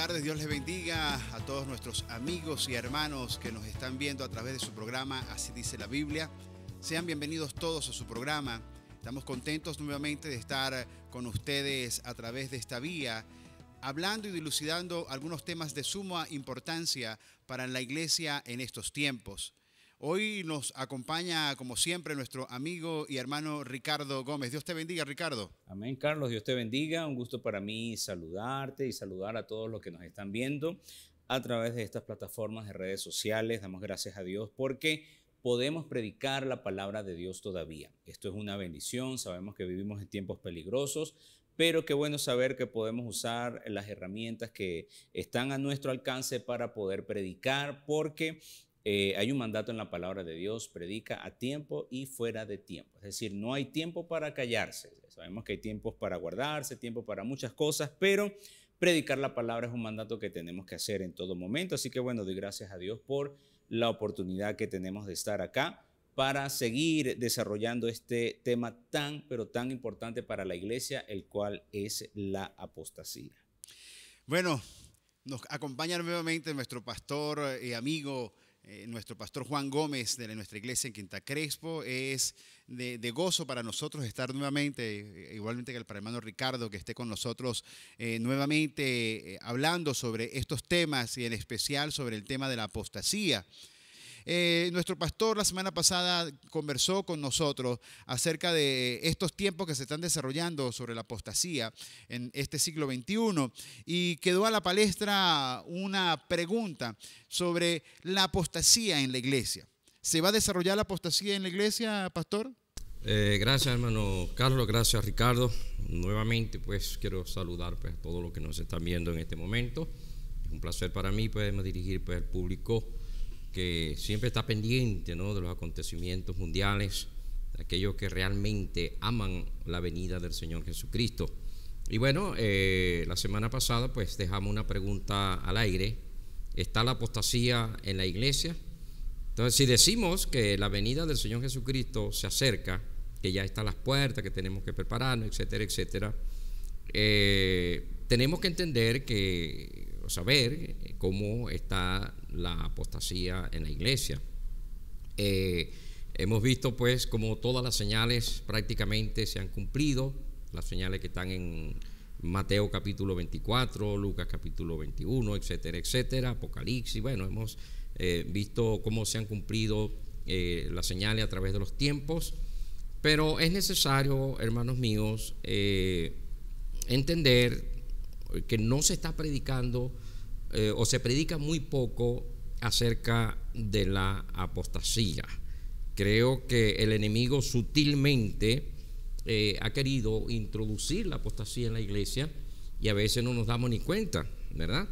tardes, Dios les bendiga a todos nuestros amigos y hermanos que nos están viendo a través de su programa Así dice la Biblia. Sean bienvenidos todos a su programa. Estamos contentos nuevamente de estar con ustedes a través de esta vía, hablando y dilucidando algunos temas de suma importancia para la iglesia en estos tiempos. Hoy nos acompaña, como siempre, nuestro amigo y hermano Ricardo Gómez. Dios te bendiga, Ricardo. Amén, Carlos. Dios te bendiga. Un gusto para mí saludarte y saludar a todos los que nos están viendo a través de estas plataformas de redes sociales. Damos gracias a Dios porque podemos predicar la palabra de Dios todavía. Esto es una bendición. Sabemos que vivimos en tiempos peligrosos, pero qué bueno saber que podemos usar las herramientas que están a nuestro alcance para poder predicar, porque hay un mandato en la palabra de Dios: predica a tiempo y fuera de tiempo. Es decir, no hay tiempo para callarse. Sabemos que hay tiempos para guardarse, tiempo para muchas cosas, pero predicar la palabra es un mandato que tenemos que hacer en todo momento. Así que bueno, doy gracias a Dios por la oportunidad que tenemos de estar acá para seguir desarrollando este tema tan, pero tan importante para la iglesia, el cual es la apostasía. Bueno, nos acompaña nuevamente nuestro pastor y amigo, nuestro pastor Juan Gómez de nuestra iglesia en Quinta Crespo. Es de gozo para nosotros estar nuevamente, igualmente que para el hermano Ricardo, que esté con nosotros nuevamente hablando sobre estos temas y en especial sobre el tema de la apostasía. Nuestro pastor la semana pasada conversó con nosotros acerca de estos tiempos que se están desarrollando sobre la apostasía en este siglo XXI, y quedó a la palestra una pregunta sobre la apostasía en la iglesia. ¿Se va a desarrollar la apostasía en la iglesia, pastor? Gracias, hermano Carlos, gracias, Ricardo. Nuevamente pues quiero saludar pues a todos los que nos están viendo en este momento. Es un placer para mí poderme dirigir pues al público que siempre está pendiente, ¿no?, de los acontecimientos mundiales, de aquellos que realmente aman la venida del Señor Jesucristo. Y bueno, la semana pasada pues dejamos una pregunta al aire: ¿está la apostasía en la iglesia? Entonces, si decimos que la venida del Señor Jesucristo se acerca, que ya está a las puertas, que tenemos que prepararnos, etcétera, etcétera, tenemos que entender saber cómo está la apostasía en la iglesia. Hemos visto pues como todas las señales prácticamente se han cumplido, las señales que están en Mateo capítulo 24, Lucas capítulo 21, etcétera, etcétera, Apocalipsis. Bueno, hemos visto cómo se han cumplido las señales a través de los tiempos, pero es necesario, hermanos míos, entender que no se está predicando o se predica muy poco acerca de la apostasía. Creo que el enemigo sutilmente ha querido introducir la apostasía en la iglesia y a veces no nos damos ni cuenta, ¿verdad?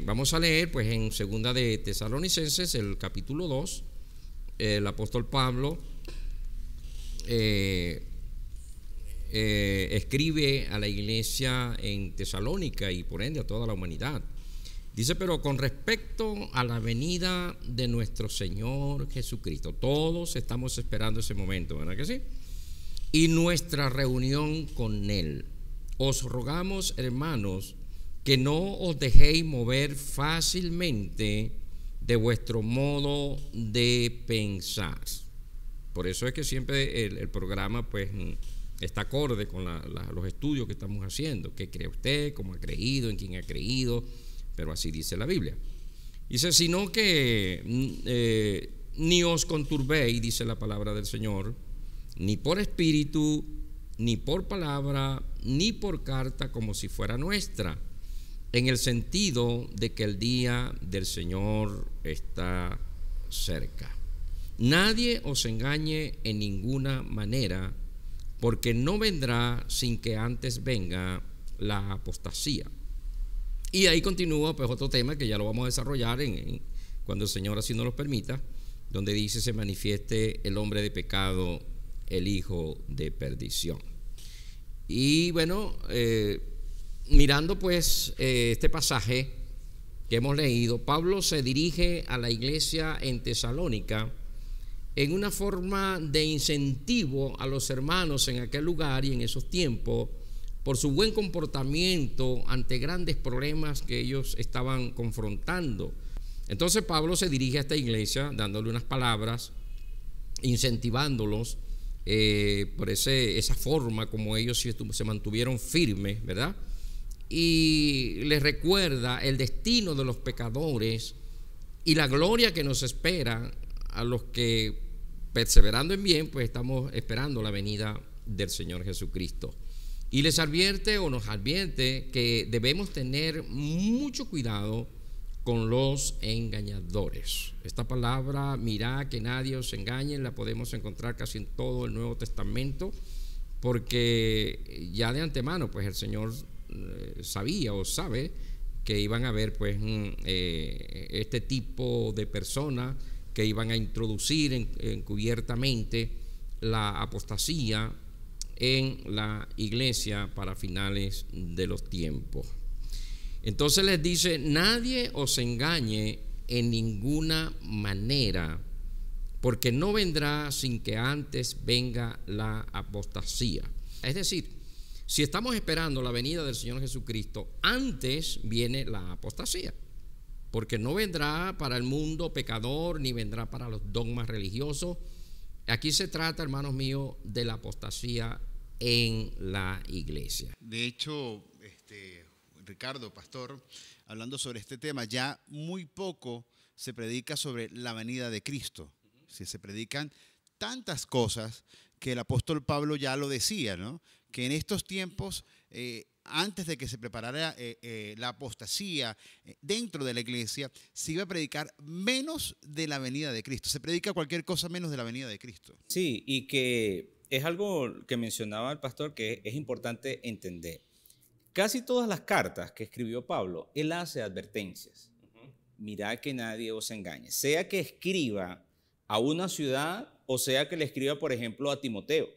Vamos a leer pues en segunda de Tesalonicenses, el capítulo 2, el apóstol Pablo escribe a la iglesia en Tesalónica y por ende a toda la humanidad. Dice: pero con respecto a la venida de nuestro Señor Jesucristo, todos estamos esperando ese momento, ¿verdad que sí? Y nuestra reunión con Él, os rogamos, hermanos, que no os dejéis mover fácilmente de vuestro modo de pensar. Por eso es que siempre el programa pues está acorde con los estudios que estamos haciendo. ¿Qué cree usted? ¿Cómo ha creído? ¿En quién ha creído? Pero así dice la Biblia. Dice: sino que ni os conturbéis, dice la palabra del Señor, ni por espíritu, ni por palabra, ni por carta, como si fuera nuestra, en el sentido de que el día del Señor está cerca. Nadie os engañe en ninguna manera, porque no vendrá sin que antes venga la apostasía. Y ahí continúa pues otro tema que ya lo vamos a desarrollar cuando el Señor así nos lo permita, donde dice: se manifieste el hombre de pecado, el hijo de perdición. Y bueno, mirando pues este pasaje que hemos leído, Pablo se dirige a la iglesia en Tesalónica en una forma de incentivo a los hermanos en aquel lugar y en esos tiempos por su buen comportamiento ante grandes problemas que ellos estaban confrontando. Entonces Pablo se dirige a esta iglesia dándole unas palabras, incentivándolos por esa forma como ellos se mantuvieron firmes, ¿verdad? Y les recuerda el destino de los pecadores y la gloria que nos espera a los que, perseverando en bien, pues estamos esperando la venida del Señor Jesucristo. Y les advierte o nos advierte que debemos tener mucho cuidado con los engañadores. Esta palabra, mirad que nadie os engañe, la podemos encontrar casi en todo el Nuevo Testamento, porque ya de antemano pues el Señor sabía o sabe que iban a haber pues este tipo de personas que iban a introducir encubiertamente la apostasía en la iglesia para finales de los tiempos. Entonces les dice: nadie os engañe en ninguna manera, porque no vendrá sin que antes venga la apostasía. Es decir, si estamos esperando la venida del Señor Jesucristo, antes viene la apostasía, porque no vendrá para el mundo pecador, ni vendrá para los dogmas religiosos. Aquí se trata, hermanos míos, de la apostasía en la iglesia. De hecho, Ricardo, pastor, hablando sobre este tema, ya muy poco se predica sobre la venida de Cristo. Se predican tantas cosas que el apóstol Pablo ya lo decía, ¿no? Que en estos tiempos, antes de que se preparara la apostasía dentro de la iglesia, se iba a predicar menos de la venida de Cristo. Se predica cualquier cosa menos de la venida de Cristo. Sí, y que es algo que mencionaba el pastor que es importante entender. Casi todas las cartas que escribió Pablo, él hace advertencias. Mirad que nadie os engañe. Sea que escriba a una ciudad o sea que le escriba, por ejemplo, a Timoteo.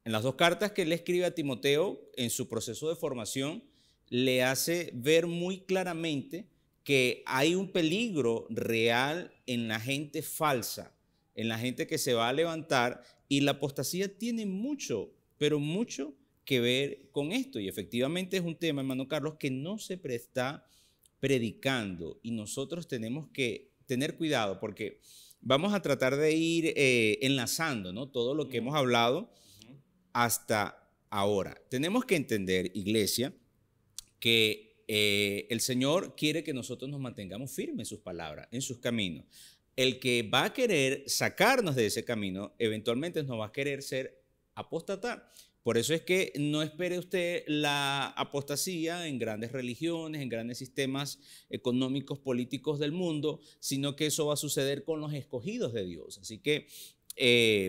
En las dos cartas que él escribe a Timoteo, en su proceso de formación, le hace ver muy claramente que hay un peligro real en la gente falsa, en la gente que se va a levantar, y la apostasía tiene mucho, pero mucho que ver con esto. Y efectivamente es un tema, hermano Carlos, que no se está predicando, y nosotros tenemos que tener cuidado porque vamos a tratar de ir enlazando, ¿no?, todo lo que hemos hablado hasta ahora. Tenemos que entender, iglesia, que el Señor quiere que nosotros nos mantengamos firmes en sus palabras, en sus caminos. El que va a querer sacarnos de ese camino, eventualmente nos va a querer apostatar. Por eso es que no espere usted la apostasía en grandes religiones, en grandes sistemas económicos, políticos del mundo, sino que eso va a suceder con los escogidos de Dios. Así que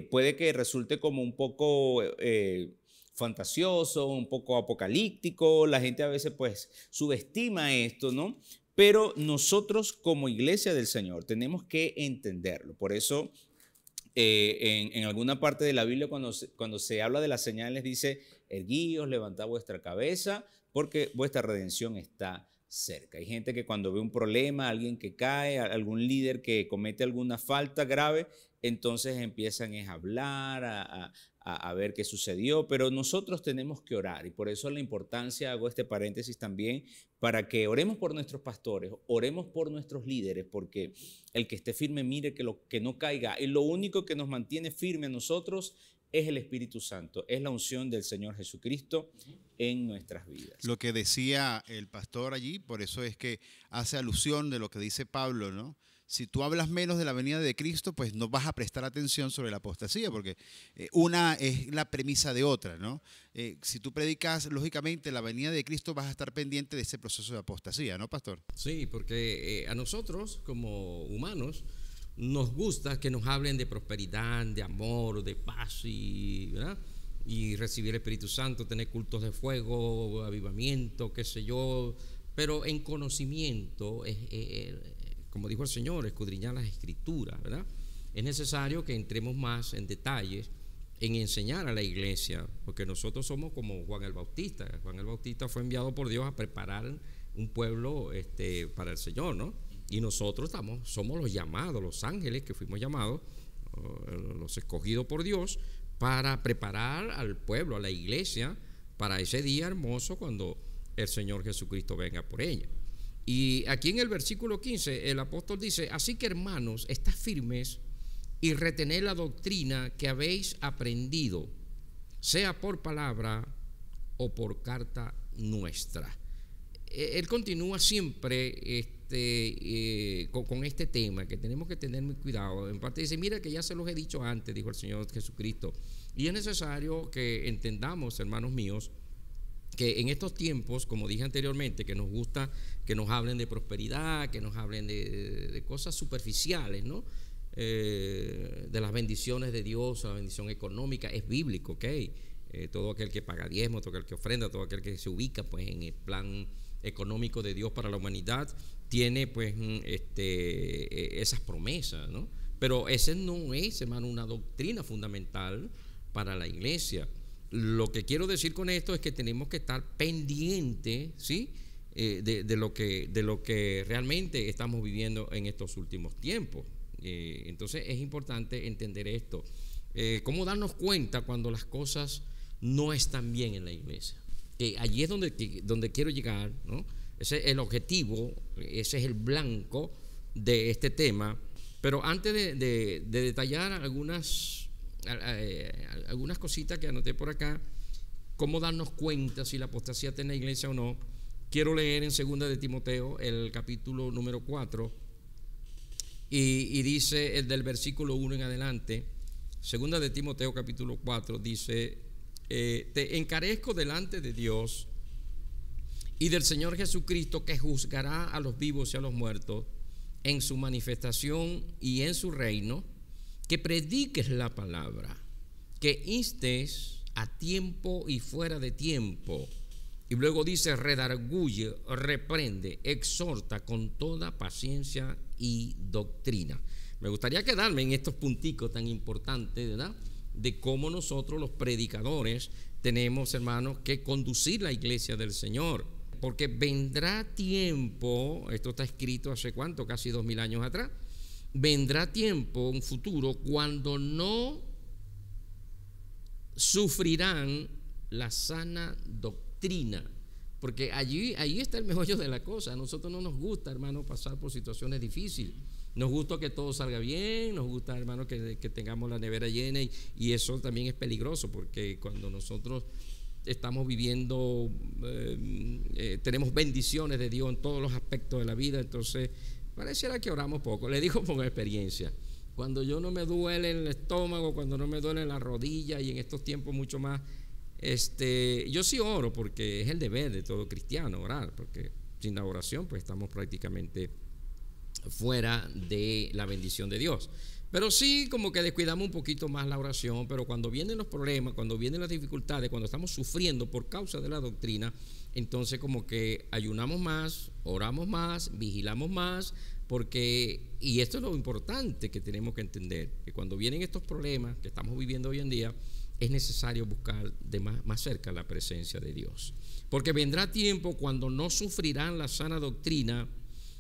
puede que resulte como un poco fantasioso, un poco apocalíptico. La gente a veces pues subestima esto, ¿no? Pero nosotros como iglesia del Señor tenemos que entenderlo. Por eso en alguna parte de la Biblia cuando se habla de las señales dice: erguíos, levantad vuestra cabeza porque vuestra redención está cerca. Hay gente que cuando ve un problema, alguien que cae, algún líder que comete alguna falta grave, entonces empiezan a hablar, a ver qué sucedió, pero nosotros tenemos que orar, y por eso la importancia, hago este paréntesis también, para que oremos por nuestros pastores, oremos por nuestros líderes, porque el que esté firme mire que no caiga, y lo único que nos mantiene firme a nosotros es el Espíritu Santo, es la unción del Señor Jesucristo en nuestras vidas. Lo que decía el pastor allí, por eso es que hace alusión de lo que dice Pablo, ¿no? Si tú hablas menos de la venida de Cristo, pues no vas a prestar atención sobre la apostasía, porque una es la premisa de otra, ¿no? Si tú predicas, lógicamente, la venida de Cristo, vas a estar pendiente de ese proceso de apostasía, ¿no, pastor? Sí, porque a nosotros, como humanos, nos gusta que nos hablen de prosperidad, de amor, de paz ¿verdad? Y recibir el Espíritu Santo, tener cultos de fuego, avivamiento, qué sé yo, pero en conocimiento, como dijo el Señor, escudriñar las Escrituras, ¿verdad? Es necesario que entremos más en detalles en enseñar a la iglesia, porque nosotros somos como Juan el Bautista. Juan el Bautista fue enviado por Dios a preparar un pueblo para el Señor, ¿no? Y nosotros somos los llamados, los ángeles que fuimos llamados, los escogidos por Dios, para preparar al pueblo, a la iglesia, para ese día hermoso cuando el Señor Jesucristo venga por ella. Y aquí en el versículo 15 el apóstol dice: así que, hermanos, estad firmes y retened la doctrina que habéis aprendido, sea por palabra o por carta nuestra. Él continúa siempre con este tema, que tenemos que tener muy cuidado. En parte dice: mira que ya se los he dicho antes, dijo el Señor Jesucristo. Y es necesario que entendamos, hermanos míos, que en estos tiempos, como dije anteriormente, que nos gusta que nos hablen de prosperidad, que nos hablen de cosas superficiales, ¿no? De las bendiciones de Dios, la bendición económica, es bíblico, ¿ok? Todo aquel que paga diezmo, todo aquel que ofrenda, todo aquel que se ubica pues en el plan económico de Dios para la humanidad, tiene pues esas promesas, ¿no? Pero ese no es, hermano, una doctrina fundamental para la iglesia. Lo que quiero decir con esto es que tenemos que estar pendientes, ¿sí? De lo que realmente estamos viviendo en estos últimos tiempos. Entonces es importante entender esto. Cómo darnos cuenta cuando las cosas no están bien en la iglesia. Que allí es donde quiero llegar, ¿no? Ese es el objetivo, ese es el blanco de este tema. Pero antes de detallar algunas cositas que anoté por acá, cómo darnos cuenta si la apostasía está en la iglesia o no, quiero leer en 2 de Timoteo, el capítulo número 4, y dice el del versículo 1 en adelante. 2 de Timoteo capítulo 4 dice: te encarezco delante de Dios y del Señor Jesucristo, que juzgará a los vivos y a los muertos en su manifestación y en su reino, que prediques la palabra, que instes a tiempo y fuera de tiempo. Y luego dice: redarguye, reprende, exhorta con toda paciencia y doctrina. Me gustaría quedarme en estos punticos tan importantes, ¿verdad?, de cómo nosotros los predicadores tenemos, hermanos, que conducir la iglesia del Señor. Porque vendrá tiempo, esto está escrito hace cuánto, casi 2000 años atrás, vendrá tiempo, un futuro, cuando no sufrirán la sana doctrina. Porque ahí está el meollo de la cosa. A nosotros no nos gusta, hermano, pasar por situaciones difíciles. Nos gusta que todo salga bien, nos gusta, hermano, que tengamos la nevera llena, y eso también es peligroso, porque cuando nosotros estamos viviendo, tenemos bendiciones de Dios en todos los aspectos de la vida, entonces pareciera que oramos poco. Le digo por experiencia, cuando yo no me duele el estómago, cuando no me duele la rodilla, y en estos tiempos mucho más, yo sí oro, porque es el deber de todo cristiano orar, porque sin la oración pues estamos prácticamente fuera de la bendición de Dios. Pero sí, como que descuidamos un poquito más la oración. Pero cuando vienen los problemas, cuando vienen las dificultades, cuando estamos sufriendo por causa de la doctrina, entonces como que ayunamos más, oramos más, vigilamos más, porque, y esto es lo importante que tenemos que entender, que cuando vienen estos problemas que estamos viviendo hoy en día, es necesario buscar de más cerca la presencia de Dios. Porque vendrá tiempo cuando no sufrirán la sana doctrina,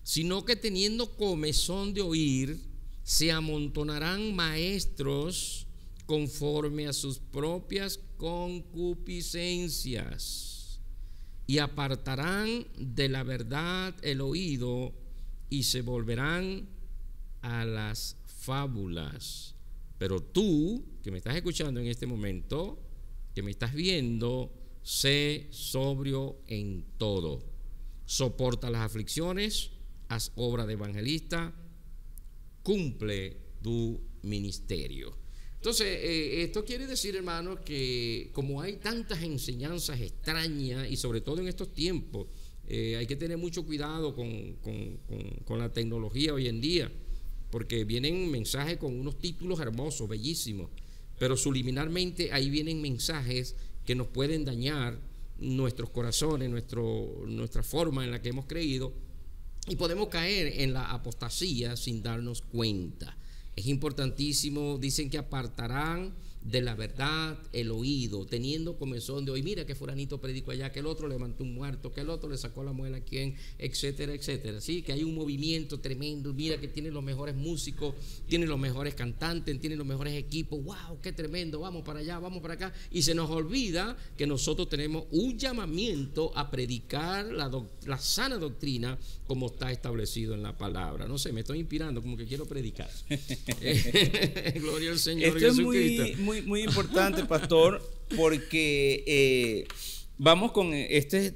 sino que teniendo comezón de oír, se amontonarán maestros conforme a sus propias concupiscencias, y apartarán de la verdad el oído, y se volverán a las fábulas. Pero tú, que me estás escuchando en este momento, que me estás viendo, sé sobrio en todo, soporta las aflicciones, haz obra de evangelista, cumple tu ministerio. Entonces, esto quiere decir, hermanos, que como hay tantas enseñanzas extrañas, y sobre todo en estos tiempos, hay que tener mucho cuidado con la tecnología hoy en día, porque vienen mensajes con unos títulos hermosos, bellísimos, pero subliminalmente ahí vienen mensajes que nos pueden dañar nuestros corazones, nuestra forma en la que hemos creído, y podemos caer en la apostasía sin darnos cuenta. Es importantísimo. Dicen que apartarán de la verdad el oído, teniendo comezón de oír, mira que fulanito predicó allá, que el otro levantó un muerto, que el otro le sacó la muela a quien, etcétera, etcétera. ¿Sí? Que hay un movimiento tremendo, mira que tiene los mejores músicos, tiene los mejores cantantes, tiene los mejores equipos, wow, qué tremendo, vamos para allá, vamos para acá, y se nos olvida que nosotros tenemos un llamamiento a predicar la sana doctrina como está establecido en la palabra. No sé, me estoy inspirando, como que quiero predicar. Gloria al Señor Esto Jesucristo. es muy importante, pastor, porque vamos con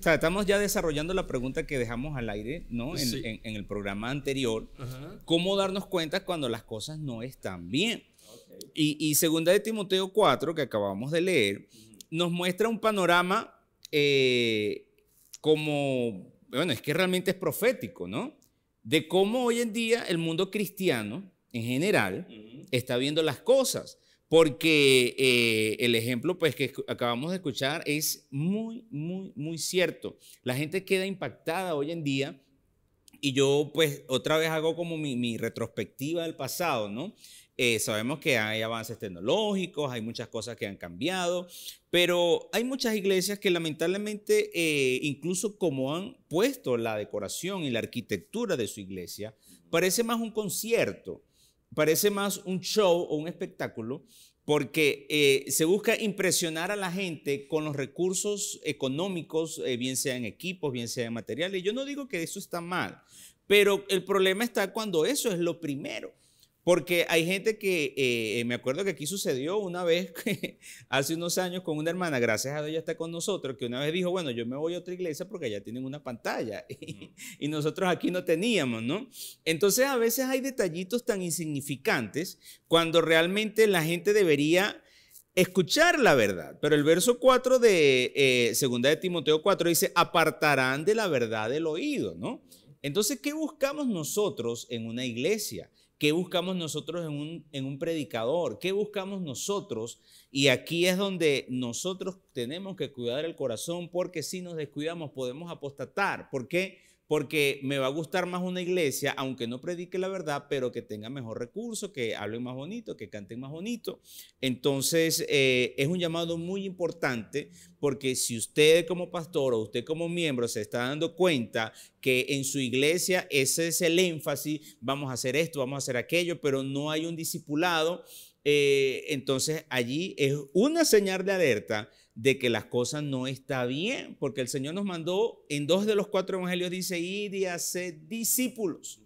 tratamos ya desarrollando la pregunta que dejamos al aire, ¿no? Sí. En el programa anterior. Ajá. ¿Cómo darnos cuenta cuando las cosas no están bien? Okay. Y segunda de Timoteo 4, que acabamos de leer, nos muestra un panorama como, bueno, es que realmente es profético, ¿no? De cómo hoy en día el mundo cristiano, en general, está viendo las cosas. Porque el ejemplo pues, que acabamos de escuchar es muy cierto. La gente queda impactada hoy en día y yo pues otra vez hago como mi retrospectiva del pasado, ¿no? Sabemos que hay avances tecnológicos, hay muchas cosas que han cambiado, pero hay muchas iglesias que lamentablemente, incluso como han puesto la decoración y la arquitectura de su iglesia, parece más un concierto. Parece más un show o un espectáculo porque se busca impresionar a la gente con los recursos económicos, bien sea en equipos, bien sea en materiales. Yo no digo que eso está mal, pero el problema está cuando eso es lo primero. Porque hay gente que, me acuerdo que aquí sucedió una vez, hace unos años con una hermana, gracias a Dios ya está con nosotros, que una vez dijo, bueno, yo me voy a otra iglesia porque allá tienen una pantalla y nosotros aquí no teníamos, ¿no? Entonces a veces hay detallitos tan insignificantes cuando realmente la gente debería escuchar la verdad. Pero el verso 4 de 2 de Timoteo 4 dice, apartarán de la verdad el oído, ¿no? Entonces, ¿qué buscamos nosotros en una iglesia? ¿Qué buscamos nosotros en un predicador? ¿Qué buscamos nosotros? Y aquí es donde nosotros tenemos que cuidar el corazón, porque si nos descuidamos podemos apostatar. ¿Por qué? Porque me va a gustar más una iglesia, aunque no predique la verdad, pero que tenga mejor recursos, que hablen más bonito, que canten más bonito. Entonces, es un llamado muy importante, porque si usted como pastor o usted como miembro se está dando cuenta que en su iglesia ese es el énfasis, vamos a hacer esto, vamos a hacer aquello, pero no hay un discipulado, entonces allí es una señal de alerta de que las cosas no están bien, porque el Señor nos mandó en 2 de los 4 evangelios, dice, ir y hacer discípulos,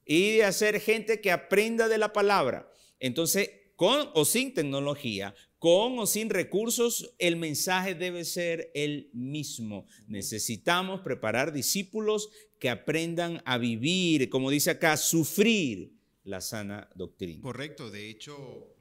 ir y hacer gente que aprenda de la palabra. Entonces, con o sin tecnología, con o sin recursos, el mensaje debe ser el mismo. Necesitamos preparar discípulos que aprendan a vivir, como dice acá, sufrir la sana doctrina. Correcto, de hecho,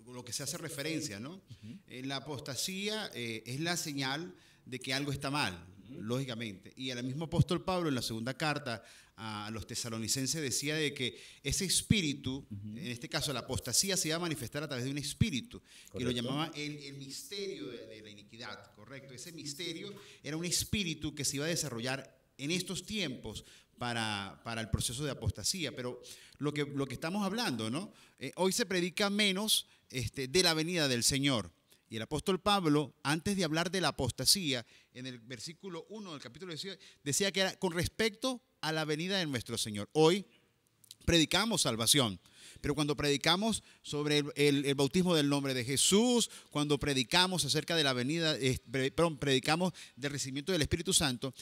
lo que se hace referencia, ¿no? La apostasía es la señal de que algo está mal, lógicamente. Y el mismo apóstol Pablo en la segunda carta a los tesalonicenses decía de que ese espíritu, en este caso la apostasía, se iba a manifestar a través de un espíritu, correcto, que lo llamaba el misterio de la iniquidad, correcto. Ese misterio era un espíritu que se iba a desarrollar en estos tiempos para el proceso de apostasía. Pero lo que estamos hablando, ¿no? Hoy se predica menos de la venida del Señor. Y el apóstol Pablo, antes de hablar de la apostasía, en el versículo 1 del capítulo 18, decía que era con respecto a la venida de nuestro Señor. Hoy predicamos salvación, pero cuando predicamos sobre el bautismo del nombre de Jesús, cuando predicamos acerca de la venida, predicamos del recibimiento del Espíritu Santo,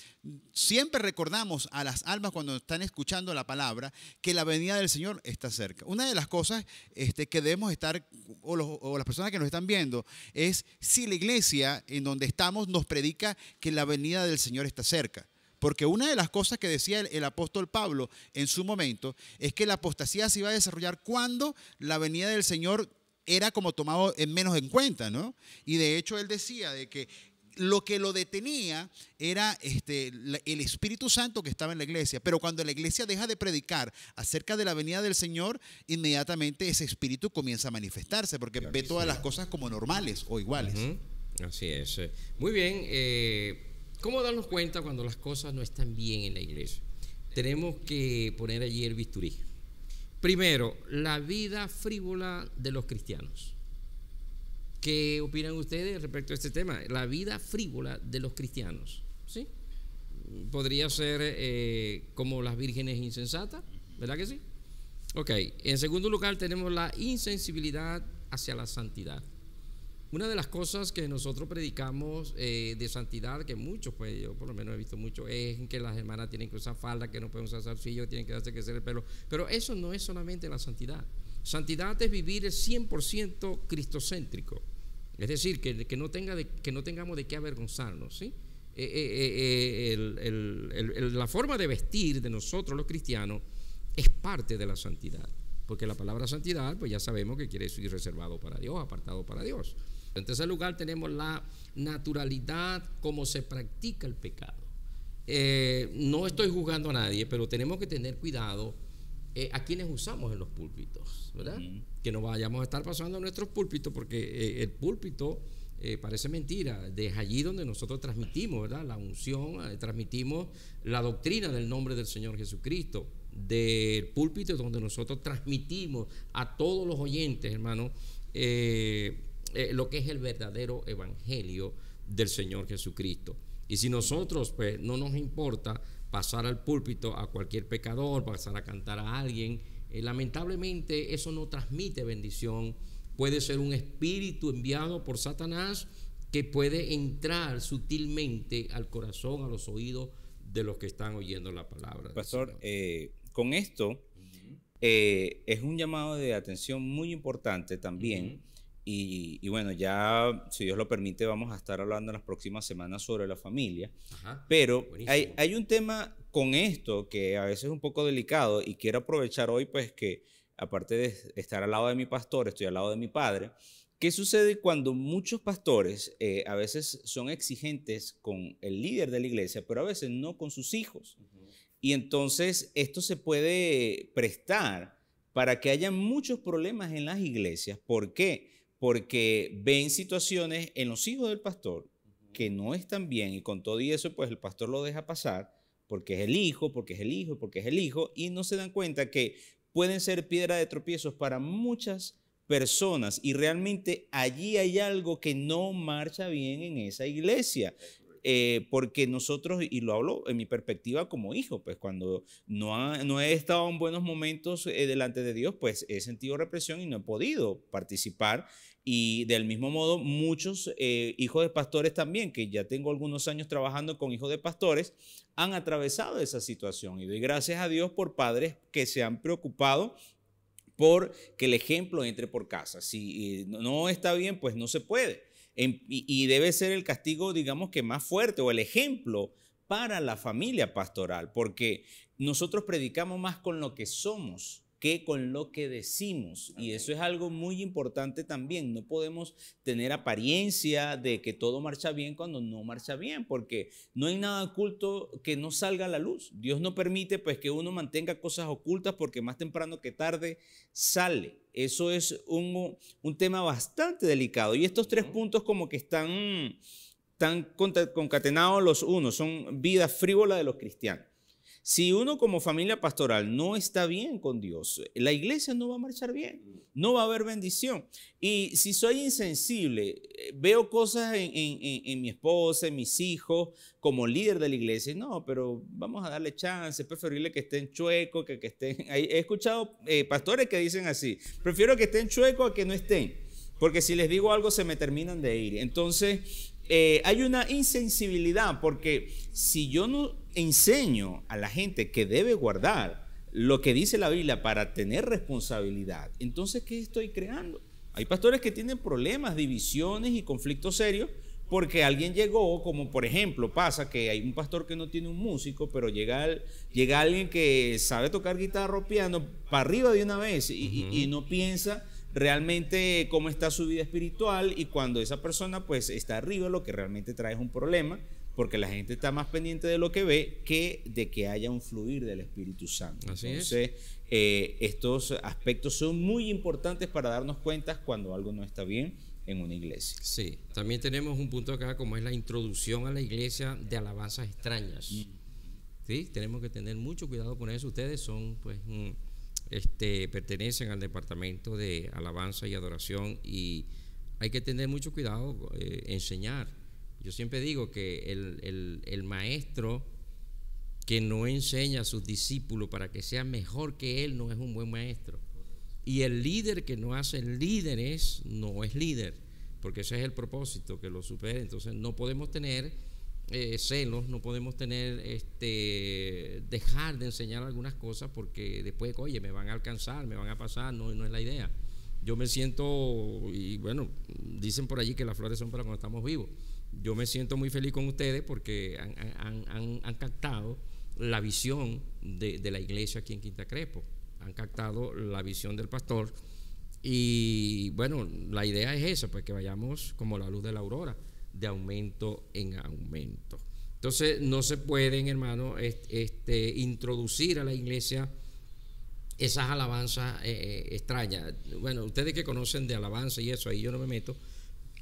siempre recordamos a las almas cuando están escuchando la palabra que la venida del Señor está cerca. Una de las cosas que debemos estar, o las personas que nos están viendo, es si la iglesia en donde estamos nos predica que la venida del Señor está cerca. Porque una de las cosas que decía el apóstol Pablo en su momento es que la apostasía se iba a desarrollar cuando la venida del Señor era como tomado menos en cuenta, ¿no? Y de hecho él decía de que lo que lo detenía era el Espíritu Santo que estaba en la iglesia. Pero cuando la iglesia deja de predicar acerca de la venida del Señor, inmediatamente ese Espíritu comienza a manifestarse, porque claro, ve todas las cosas como normales o iguales. Así es. Muy bien. ¿Cómo darnos cuenta cuando las cosas no están bien en la iglesia? Tenemos que poner allí el bisturí. Primero, la vida frívola de los cristianos. ¿Qué opinan ustedes respecto a este tema? La vida frívola de los cristianos, ¿sí? Podría ser como las vírgenes insensatas, ¿verdad que sí? Ok, en segundo lugar tenemos la insensibilidad hacia la santidad. Una de las cosas que nosotros predicamos de santidad, que muchos, pues yo por lo menos he visto mucho, es que las hermanas tienen que usar falda, que no pueden usar zarcillo, tienen que darse crecer el pelo. Pero eso no es solamente la santidad. Santidad es vivir el 100% cristocéntrico. Es decir, que no tengamos de qué avergonzarnos, ¿sí? La forma de vestir de nosotros los cristianos es parte de la santidad. Porque la palabra santidad, pues ya sabemos que quiere decir reservado para Dios, apartado para Dios. En tercer lugar tenemos la naturalidad como se practica el pecado. No estoy juzgando a nadie, pero tenemos que tener cuidado a quienes usamos en los púlpitos, ¿verdad? Que no vayamos a estar pasando a nuestros púlpitos, porque el púlpito parece mentira, es allí donde nosotros transmitimos, ¿verdad? La unción, transmitimos la doctrina del nombre del Señor Jesucristo. Del púlpito donde nosotros transmitimos a todos los oyentes, hermano, lo que es el verdadero evangelio del Señor Jesucristo. Y si nosotros, pues, no nos importa pasar al púlpito a cualquier pecador, pasar a cantar a alguien, lamentablemente eso no transmite bendición. Puede ser un espíritu enviado por Satanás que puede entrar sutilmente al corazón, a los oídos de los que están oyendo la palabra. Pastor, con esto es un llamado de atención muy importante también. Y bueno, ya, si Dios lo permite, vamos a estar hablando en las próximas semanas sobre la familia. Pero hay un tema con esto que a veces es un poco delicado, y quiero aprovechar hoy, pues, que aparte de estar al lado de mi pastor, estoy al lado de mi padre. ¿Qué sucede cuando muchos pastores a veces son exigentes con el líder de la iglesia, pero a veces no con sus hijos? Y entonces esto se puede prestar para que haya muchos problemas en las iglesias. ¿Por qué? Porque ven situaciones en los hijos del pastor que no están bien, y con todo y eso, pues el pastor lo deja pasar porque es el hijo, porque es el hijo, porque es el hijo, y no se dan cuenta que pueden ser piedra de tropiezos para muchas personas, y realmente allí hay algo que no marcha bien en esa iglesia. Porque nosotros, y lo hablo en mi perspectiva como hijo, pues cuando no he estado en buenos momentos delante de Dios, pues he sentido represión y no he podido participar. Y del mismo modo, muchos hijos de pastores también, que ya tengo algunos años trabajando con hijos de pastores, han atravesado esa situación. Y doy gracias a Dios por padres que se han preocupado por que el ejemplo entre por casa. Si no está bien, pues no se puede. Y debe ser el castigo, digamos, que más fuerte, o el ejemplo para la familia pastoral, porque nosotros predicamos más con lo que somos que con lo que decimos, y eso es algo muy importante también. No podemos tener apariencia de que todo marcha bien cuando no marcha bien, porque no hay nada oculto que no salga a la luz. Dios no permite, pues, que uno mantenga cosas ocultas, porque más temprano que tarde sale. Eso es un tema bastante delicado, y estos tres puntos como que están concatenados los unos, son vida frívola de los cristianos. Si uno como familia pastoral no está bien con Dios, la iglesia no va a marchar bien, no va a haber bendición. Y si soy insensible, veo cosas en mi esposa, en mis hijos, como líder de la iglesia, no, pero vamos a darle chance, es preferible que estén chuecos, que estén... He escuchado pastores que dicen así: prefiero que estén chuecos a que no estén, porque si les digo algo se me terminan de ir. Entonces... hay una insensibilidad, porque si yo no enseño a la gente que debe guardar lo que dice la Biblia para tener responsabilidad, entonces ¿qué estoy creando? Hay pastores que tienen problemas, divisiones y conflictos serios porque alguien llegó, como por ejemplo pasa que hay un pastor que no tiene un músico, pero llega alguien que sabe tocar guitarra o piano para arriba de una vez y no piensa realmente cómo está su vida espiritual, y cuando esa persona pues está arriba, lo que realmente trae es un problema, porque la gente está más pendiente de lo que ve que de que haya un fluir del Espíritu Santo. Entonces, estos aspectos son muy importantes para darnos cuenta cuando algo no está bien en una iglesia. Sí, también tenemos un punto acá, como es la introducción a la iglesia de alabanzas extrañas. Sí, tenemos que tener mucho cuidado con eso. Ustedes son, pues, pertenecen al departamento de alabanza y adoración, y hay que tener mucho cuidado, enseñar. Yo siempre digo que el maestro que no enseña a sus discípulos para que sean mejor que él no es un buen maestro. Y el líder que no hace líderes no es líder, porque ese es el propósito, que lo supere. Entonces no podemos tener celos, no podemos tener dejar de enseñar algunas cosas porque después, oye, me van a alcanzar, me van a pasar, no es la idea. Yo me siento, y bueno, dicen por allí que las flores son para cuando estamos vivos. Yo me siento muy feliz con ustedes porque han captado la visión de la iglesia aquí en Quinta Crespo, han captado la visión del pastor, y bueno, la idea es esa, pues que vayamos como la luz de la aurora, de aumento en aumento. Entonces no se pueden, hermano, introducir a la iglesia esas alabanzas extrañas. Bueno, ustedes que conocen de alabanza y eso, ahí yo no me meto.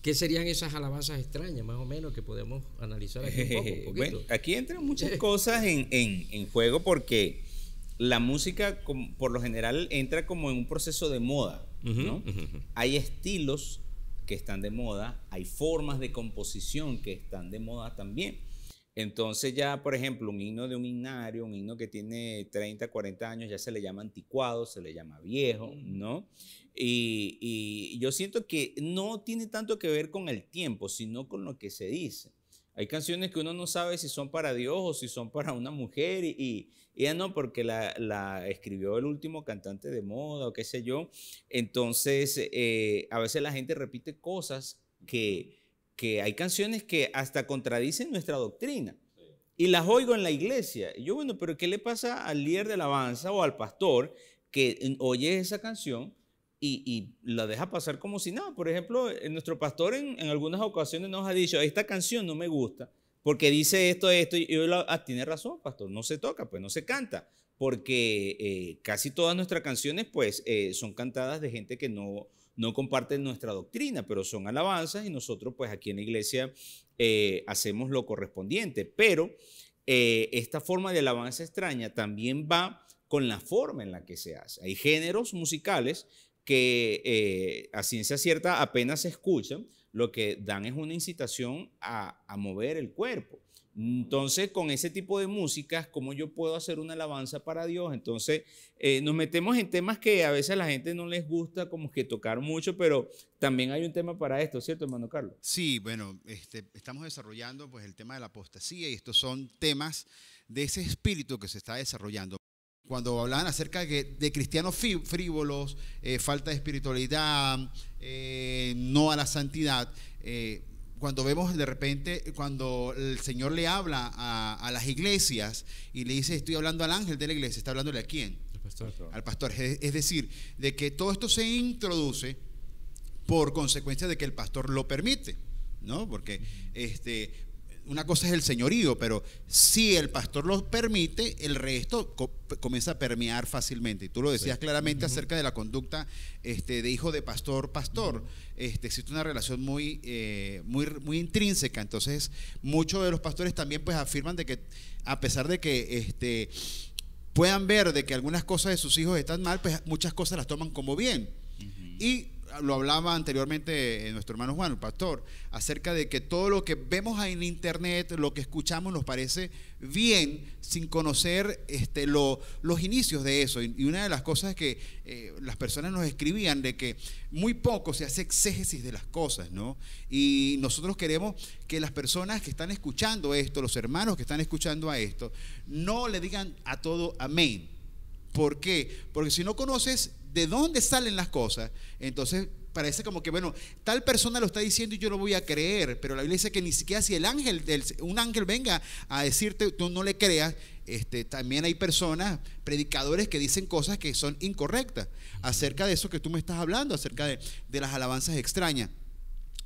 ¿Qué serían esas alabanzas extrañas, más o menos, que podemos analizar aquí un poquito? Bueno, aquí entran muchas cosas en juego, porque la música por lo general entra como en un proceso de moda, ¿no? Hay estilos que están de moda, hay formas de composición que están de moda también. Entonces ya, por ejemplo, un himno de un himnario, un himno que tiene 30, 40 años, ya se le llama anticuado, se le llama viejo, ¿no? Y yo siento que no tiene tanto que ver con el tiempo, sino con lo que se dice. Hay canciones que uno no sabe si son para Dios o si son para una mujer, y ella no, porque la escribió el último cantante de moda o qué sé yo. Entonces, a veces la gente repite cosas que hay canciones que hasta contradicen nuestra doctrina. Sí. Y las oigo en la iglesia. Y yo, bueno, pero ¿qué le pasa al líder de alabanza o al pastor que oye esa canción y la deja pasar como si nada? Por ejemplo, nuestro pastor en algunas ocasiones nos ha dicho, esta canción no me gusta porque dice esto, y yo tiene razón, pastor, no se toca, pues no se canta, porque casi todas nuestras canciones pues son cantadas de gente que no comparten nuestra doctrina, pero son alabanzas, y nosotros pues aquí en la iglesia hacemos lo correspondiente. Pero esta forma de alabanza extraña también va con la forma en la que se hace. Hay géneros musicales que a ciencia cierta apenas se escuchan, lo que dan es una incitación a mover el cuerpo. Entonces, con ese tipo de músicas, ¿cómo yo puedo hacer una alabanza para Dios? Entonces, nos metemos en temas que a veces a la gente no les gusta como que tocar mucho, pero también hay un tema para esto, ¿cierto, hermano Carlos? Sí, bueno, estamos desarrollando pues el tema de la apostasía, y estos son temas de ese espíritu que se está desarrollando. Cuando hablaban acerca de cristianos frívolos, falta de espiritualidad, no a la santidad, cuando vemos de repente, cuando el Señor le habla a las iglesias y le dice, estoy hablando al ángel de la iglesia, ¿está hablándole a quién? Al pastor. Es decir, de que todo esto se introduce por consecuencia de que el pastor lo permite, ¿no? Porque una cosa es el señorío, pero si el pastor lo permite, el resto comienza a permear fácilmente. Y tú lo decías claramente acerca de la conducta de hijo de pastor. Existe una relación muy intrínseca. Entonces, muchos de los pastores también pues afirman de que, a pesar de que puedan ver de que algunas cosas de sus hijos están mal, pues muchas cosas las toman como bien. Y lo hablaba anteriormente nuestro hermano Juan, el pastor, acerca de que todo lo que vemos en internet, lo que escuchamos, nos parece bien sin conocer los inicios de eso. Y una de las cosas que las personas nos escribían, de que muy poco se hace exégesis de las cosas, ¿no? Y nosotros queremos que las personas que están escuchando esto, los hermanos que están escuchando a esto, no le digan a todo amén. ¿Por qué? Porque si no conoces de dónde salen las cosas, entonces parece como que, bueno, tal persona lo está diciendo y yo lo voy a creer, pero la Biblia dice que ni siquiera si un ángel venga a decirte, tú no le creas. También hay personas, predicadores, que dicen cosas que son incorrectas acerca de eso que tú me estás hablando, acerca de las alabanzas extrañas.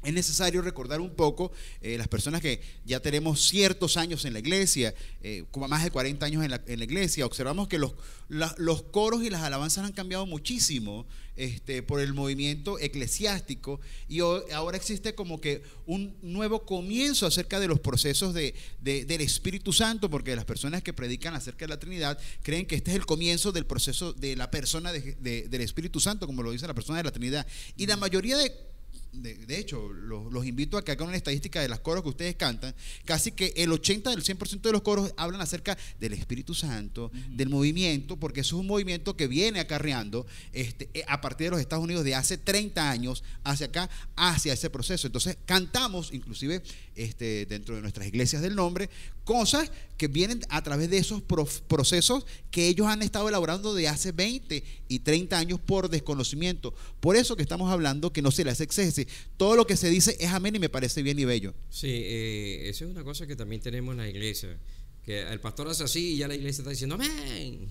Es necesario recordar un poco, las personas que ya tenemos ciertos años en la iglesia, como más de 40 años en la iglesia, observamos que los coros y las alabanzas han cambiado muchísimo por el movimiento eclesiástico, y ahora existe como que un nuevo comienzo acerca de los procesos del Espíritu Santo, porque las personas que predican acerca de la Trinidad creen que este es el comienzo del proceso de la persona del Espíritu Santo, como lo dice la persona de la Trinidad, y la mayoría de de hecho, los invito a que hagan una estadística de las coros que ustedes cantan. Casi que el 80 del 100% de los coros hablan acerca del Espíritu Santo, del movimiento, porque eso es un movimiento que viene acarreando a partir de los Estados Unidos de hace 30 años hacia acá, hacia ese proceso. Entonces cantamos, inclusive dentro de nuestras iglesias del nombre, cosas que vienen a través de esos procesos que ellos han estado elaborando de hace 20 y 30 años por desconocimiento. Por eso que estamos hablando que no se le hace exégesis. Todo lo que se dice es amén y me parece bien y bello. Sí, eso es una cosa que también tenemos en la iglesia, que el pastor hace así y ya la iglesia está diciendo amén.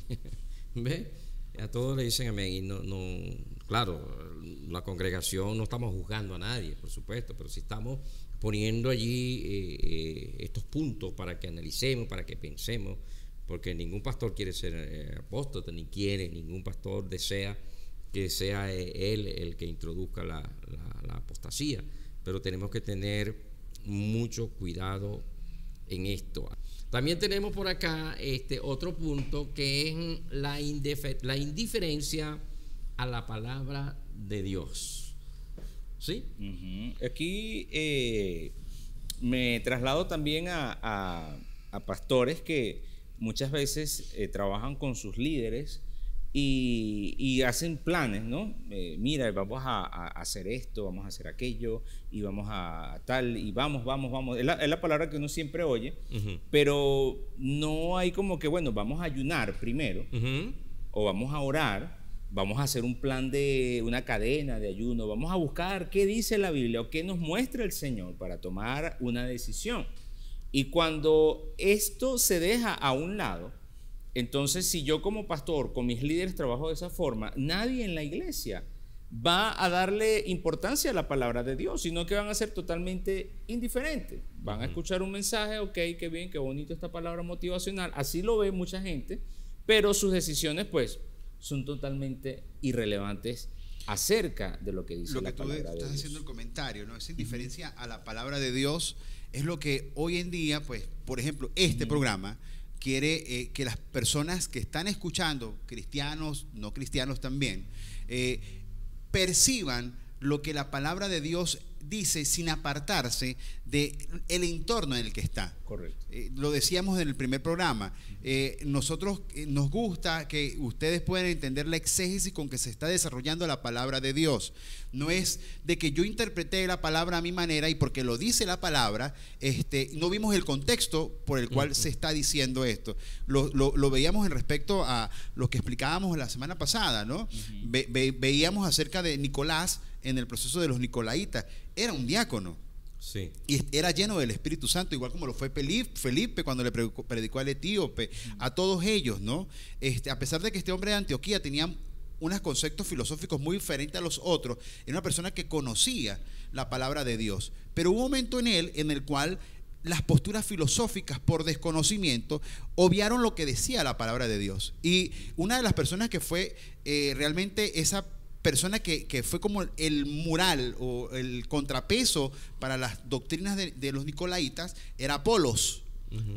¿Ve? A todos le dicen amén y no, claro, la congregación no estamos juzgando a nadie, por supuesto, pero sí estamos poniendo allí estos puntos para que analicemos, para que pensemos, porque ningún pastor quiere ser apóstata, ni quiere, ningún pastor desea que sea él el que introduzca la apostasía, pero tenemos que tener mucho cuidado en esto. También tenemos por acá otro punto que es la indiferencia a la palabra de Dios. ¿Sí? Aquí me traslado también a pastores que muchas veces trabajan con sus líderes y hacen planes, ¿no? Mira, vamos a hacer esto, vamos a hacer aquello, y vamos a tal, y vamos. Es la palabra que uno siempre oye, pero no hay como que, bueno, vamos a ayunar primero, o vamos a orar, vamos a hacer un plan de una cadena de ayuno, vamos a buscar qué dice la Biblia o qué nos muestra el Señor para tomar una decisión. Y cuando esto se deja a un lado, entonces si yo como pastor con mis líderes trabajo de esa forma, nadie en la iglesia va a darle importancia a la palabra de Dios, sino que van a ser totalmente indiferentes. Van a escuchar un mensaje, ok, qué bien, qué bonito esta palabra motivacional, así lo ve mucha gente, pero sus decisiones pues son totalmente irrelevantes acerca de lo que dice la palabra de Dios. Lo que tú estás haciendo el comentario, ¿no? Esa indiferencia a la palabra de Dios es lo que hoy en día, pues, por ejemplo, este programa quiere que las personas que están escuchando, cristianos, no cristianos también, perciban lo que la palabra de Dios dice sin apartarse del entorno en el que está. Correcto. Lo decíamos en el primer programa. Nosotros nos gusta que ustedes puedan entender la exégesis con que se está desarrollando la palabra de Dios. No es de que yo interpreté la palabra a mi manera y porque lo dice la palabra, no vimos el contexto por el cual se está diciendo esto. Lo veíamos en respecto a lo que explicábamos la semana pasada, ¿no? Veíamos acerca de Nicolás en el proceso de los nicolaitas. Era un diácono. Sí. Y era lleno del Espíritu Santo, igual como lo fue Felipe cuando le predicó al etíope, a todos ellos, ¿no? A pesar de que este hombre de Antioquía tenía unos conceptos filosóficos muy diferentes a los otros, era una persona que conocía la palabra de Dios. Pero hubo un momento en él en el cual las posturas filosóficas por desconocimiento obviaron lo que decía la palabra de Dios. Y una de las personas que fue realmente esa persona que fue como el mural o el contrapeso para las doctrinas de los nicolaitas era Apolos.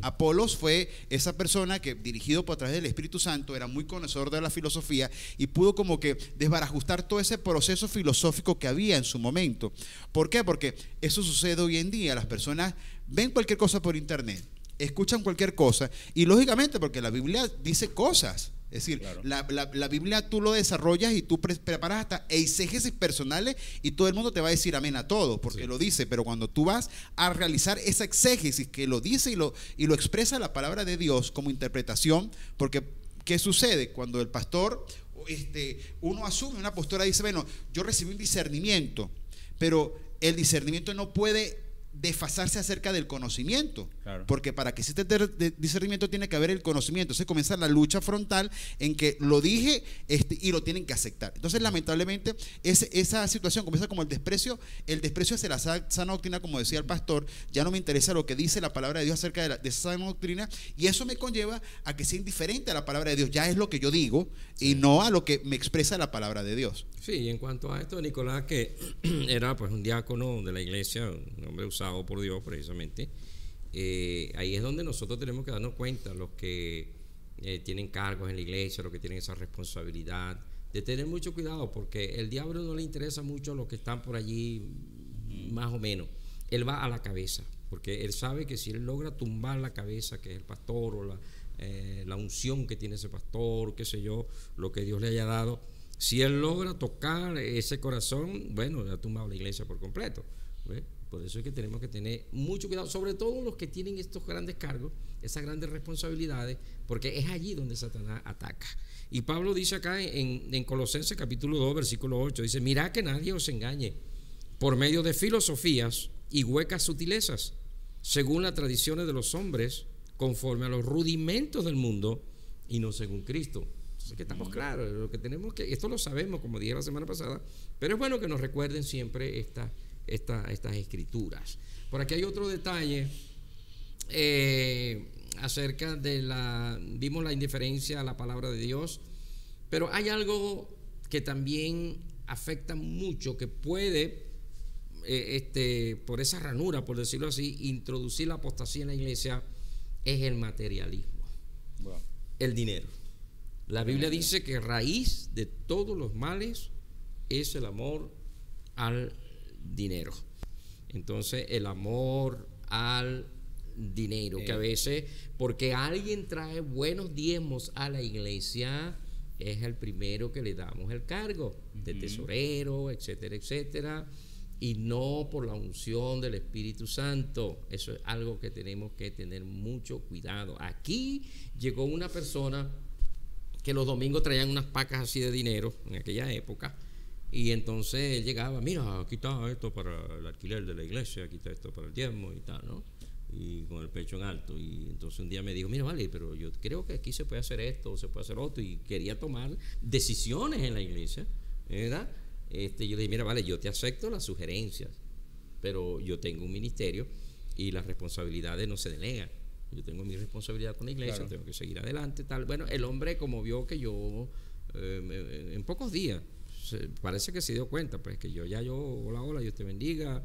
Apolos fue esa persona que, dirigido por a través del Espíritu Santo, era muy conocedor de la filosofía y pudo como que desbarajustar todo ese proceso filosófico que había en su momento. ¿Por qué? Porque eso sucede hoy en día. Las personas ven cualquier cosa por internet, escuchan cualquier cosa y lógicamente porque la Biblia dice cosas. Es decir, claro, la Biblia tú lo desarrollas y tú preparas hasta exégesis personales y todo el mundo te va a decir amén a todo porque lo dice, pero cuando tú vas a realizar esa exégesis que lo dice y lo expresa la palabra de Dios como interpretación, porque ¿qué sucede? Cuando el pastor, uno asume una postura y dice, bueno, yo recibí un discernimiento, pero el discernimiento no puede desfasarse acerca del conocimiento, claro, porque para que exista el discernimiento tiene que haber el conocimiento. Entonces comienza la lucha frontal en que lo dije y lo tienen que aceptar. Entonces lamentablemente esa situación comienza como el desprecio hacia la sana doctrina, como decía el pastor. Ya no me interesa lo que dice la palabra de Dios acerca de esa sana doctrina, y eso me conlleva a que sea indiferente a la palabra de Dios. Ya es lo que yo digo y no a lo que me expresa la palabra de Dios. Sí, y en cuanto a esto, Nicolás, que era pues un diácono de la iglesia, un hombre usado por Dios precisamente, ahí es donde nosotros tenemos que darnos cuenta, los que tienen cargos en la iglesia, los que tienen esa responsabilidad, de tener mucho cuidado, porque el diablo no le interesa mucho a los que están por allí más o menos. Él va a la cabeza, porque él sabe que si él logra tumbar la cabeza, que es el pastor, o la unción que tiene ese pastor, qué sé yo, lo que Dios le haya dado, si él logra tocar ese corazón, bueno, le ha tumbado la iglesia por completo. ¿Ves? Por eso es que tenemos que tener mucho cuidado, sobre todo los que tienen estos grandes cargos, esas grandes responsabilidades, porque es allí donde Satanás ataca. Y Pablo dice acá en Colosenses capítulo 2, versículo 8, dice: mirad que nadie os engañe por medio de filosofías y huecas sutilezas, según las tradiciones de los hombres, conforme a los rudimentos del mundo y no según Cristo. Entonces, que estamos claros, lo que tenemos que, esto lo sabemos, como dije la semana pasada, pero es bueno que nos recuerden siempre estas escrituras. Por aquí hay otro detalle acerca de vimos la indiferencia a la palabra de Dios, pero hay algo que también afecta mucho, que puede por esa ranura, por decirlo así, introducir la apostasía en la iglesia, es el materialismo. Wow. El dinero. La Biblia dice que raíz de todos los males es el amor al dinero. Entonces, el amor al dinero, que a veces, porque alguien trae buenos diezmos a la iglesia, es el primero que le damos el cargo de tesorero, etcétera, etcétera, y no por la unción del Espíritu Santo. Eso es algo que tenemos que tener mucho cuidado. Aquí llegó una persona que los domingos traían unas pacas así de dinero en aquella época, y entonces él llegaba: mira, aquí está esto para el alquiler de la iglesia, aquí está esto para el diezmo y tal, ¿no? Y con el pecho en alto. Y entonces un día me dijo: mira, vale, pero yo creo que aquí se puede hacer esto o se puede hacer otro, y quería tomar decisiones en la iglesia, ¿verdad? Yo le dije: mira, vale, yo te acepto las sugerencias, pero yo tengo un ministerio y las responsabilidades no se delegan. Yo tengo mi responsabilidad con la iglesia, claro, tengo que seguir adelante, tal. Bueno, el hombre, como vio que yo en pocos días parece que se dio cuenta, pues, que hola, Dios te bendiga,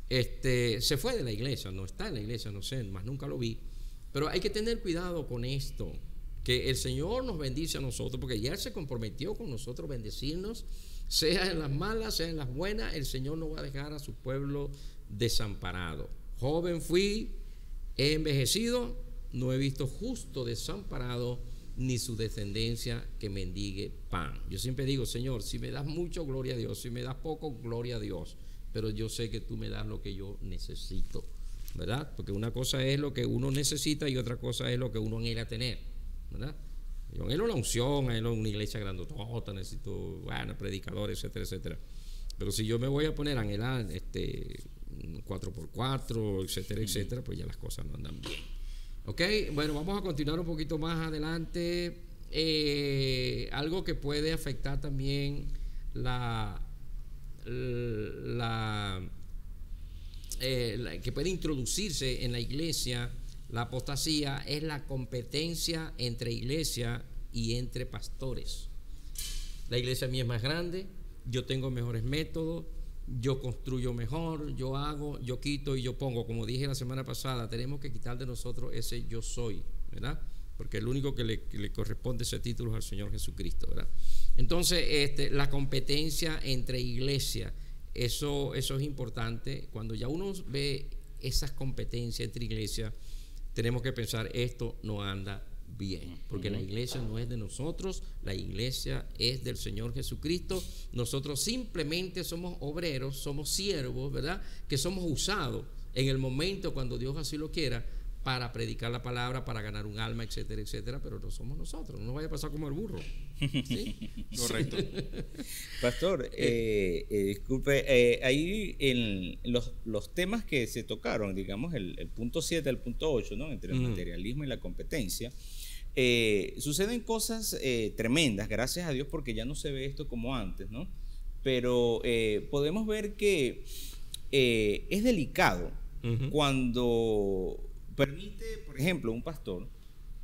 se fue de la iglesia, no está en la iglesia, no sé, más nunca lo vi. Pero hay que tener cuidado con esto, que el Señor nos bendice a nosotros, porque ya Él se comprometió con nosotros bendecirnos, sea en las malas, sea en las buenas. El Señor no va a dejar a su pueblo desamparado. Joven fui, he envejecido, no he visto justo desamparado, ni su descendencia que mendigue pan. Yo siempre digo: Señor, si me das mucho, gloria a Dios; si me das poco, gloria a Dios, pero yo sé que tú me das lo que yo necesito, ¿verdad? Porque una cosa es lo que uno necesita y otra cosa es lo que uno anhela tener, ¿verdad? Yo anhelo la unción, anhelo una iglesia grandotota, necesito, bueno, predicadores, etcétera, etcétera. Pero si yo me voy a poner a anhelar 4x4, etcétera, etcétera, pues ya las cosas no andan bien. Ok, bueno, vamos a continuar un poquito más adelante. Algo que puede afectar también que puede introducirse en la iglesia, la apostasía, es la competencia entre iglesia y entre pastores. La iglesia mía es más grande, yo tengo mejores métodos, yo construyo mejor, yo hago, yo quito y yo pongo. Como dije la semana pasada, tenemos que quitar de nosotros ese yo soy, ¿verdad? Porque el único que le corresponde ese título es al Señor Jesucristo, ¿verdad? Entonces, la competencia entre iglesias, eso es importante. Cuando ya uno ve esas competencias entre iglesias, tenemos que pensar: esto no anda bien, porque la iglesia no es de nosotros, la iglesia es del Señor Jesucristo. Nosotros simplemente somos obreros, somos siervos, ¿verdad? Que somos usados en el momento cuando Dios así lo quiera, para predicar la palabra, para ganar un alma, etcétera, etcétera, pero no somos nosotros. No nos vaya a pasar como el burro. ¿Sí? Correcto. Pastor, disculpe, ahí en los temas que se tocaron, digamos, el punto 7 al punto 8, ¿no? Entre el materialismo y la competencia, suceden cosas tremendas, gracias a Dios, porque ya no se ve esto como antes, ¿no? Pero podemos ver que es delicado cuando permite, por ejemplo, un pastor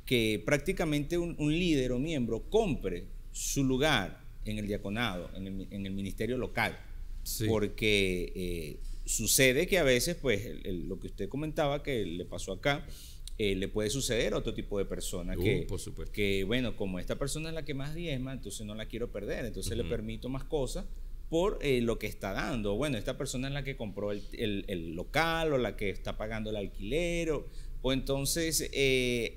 que prácticamente un líder o miembro compre su lugar en el diaconado, en el ministerio local. Sí. Porque sucede que a veces, pues, lo que usted comentaba que le pasó acá, le puede suceder a otro tipo de persona que, bueno, como esta persona es la que más diezma, entonces no la quiero perder, entonces le permito más cosas por lo que está dando. Bueno, esta persona es la que compró el local, o la que está pagando el alquiler, o entonces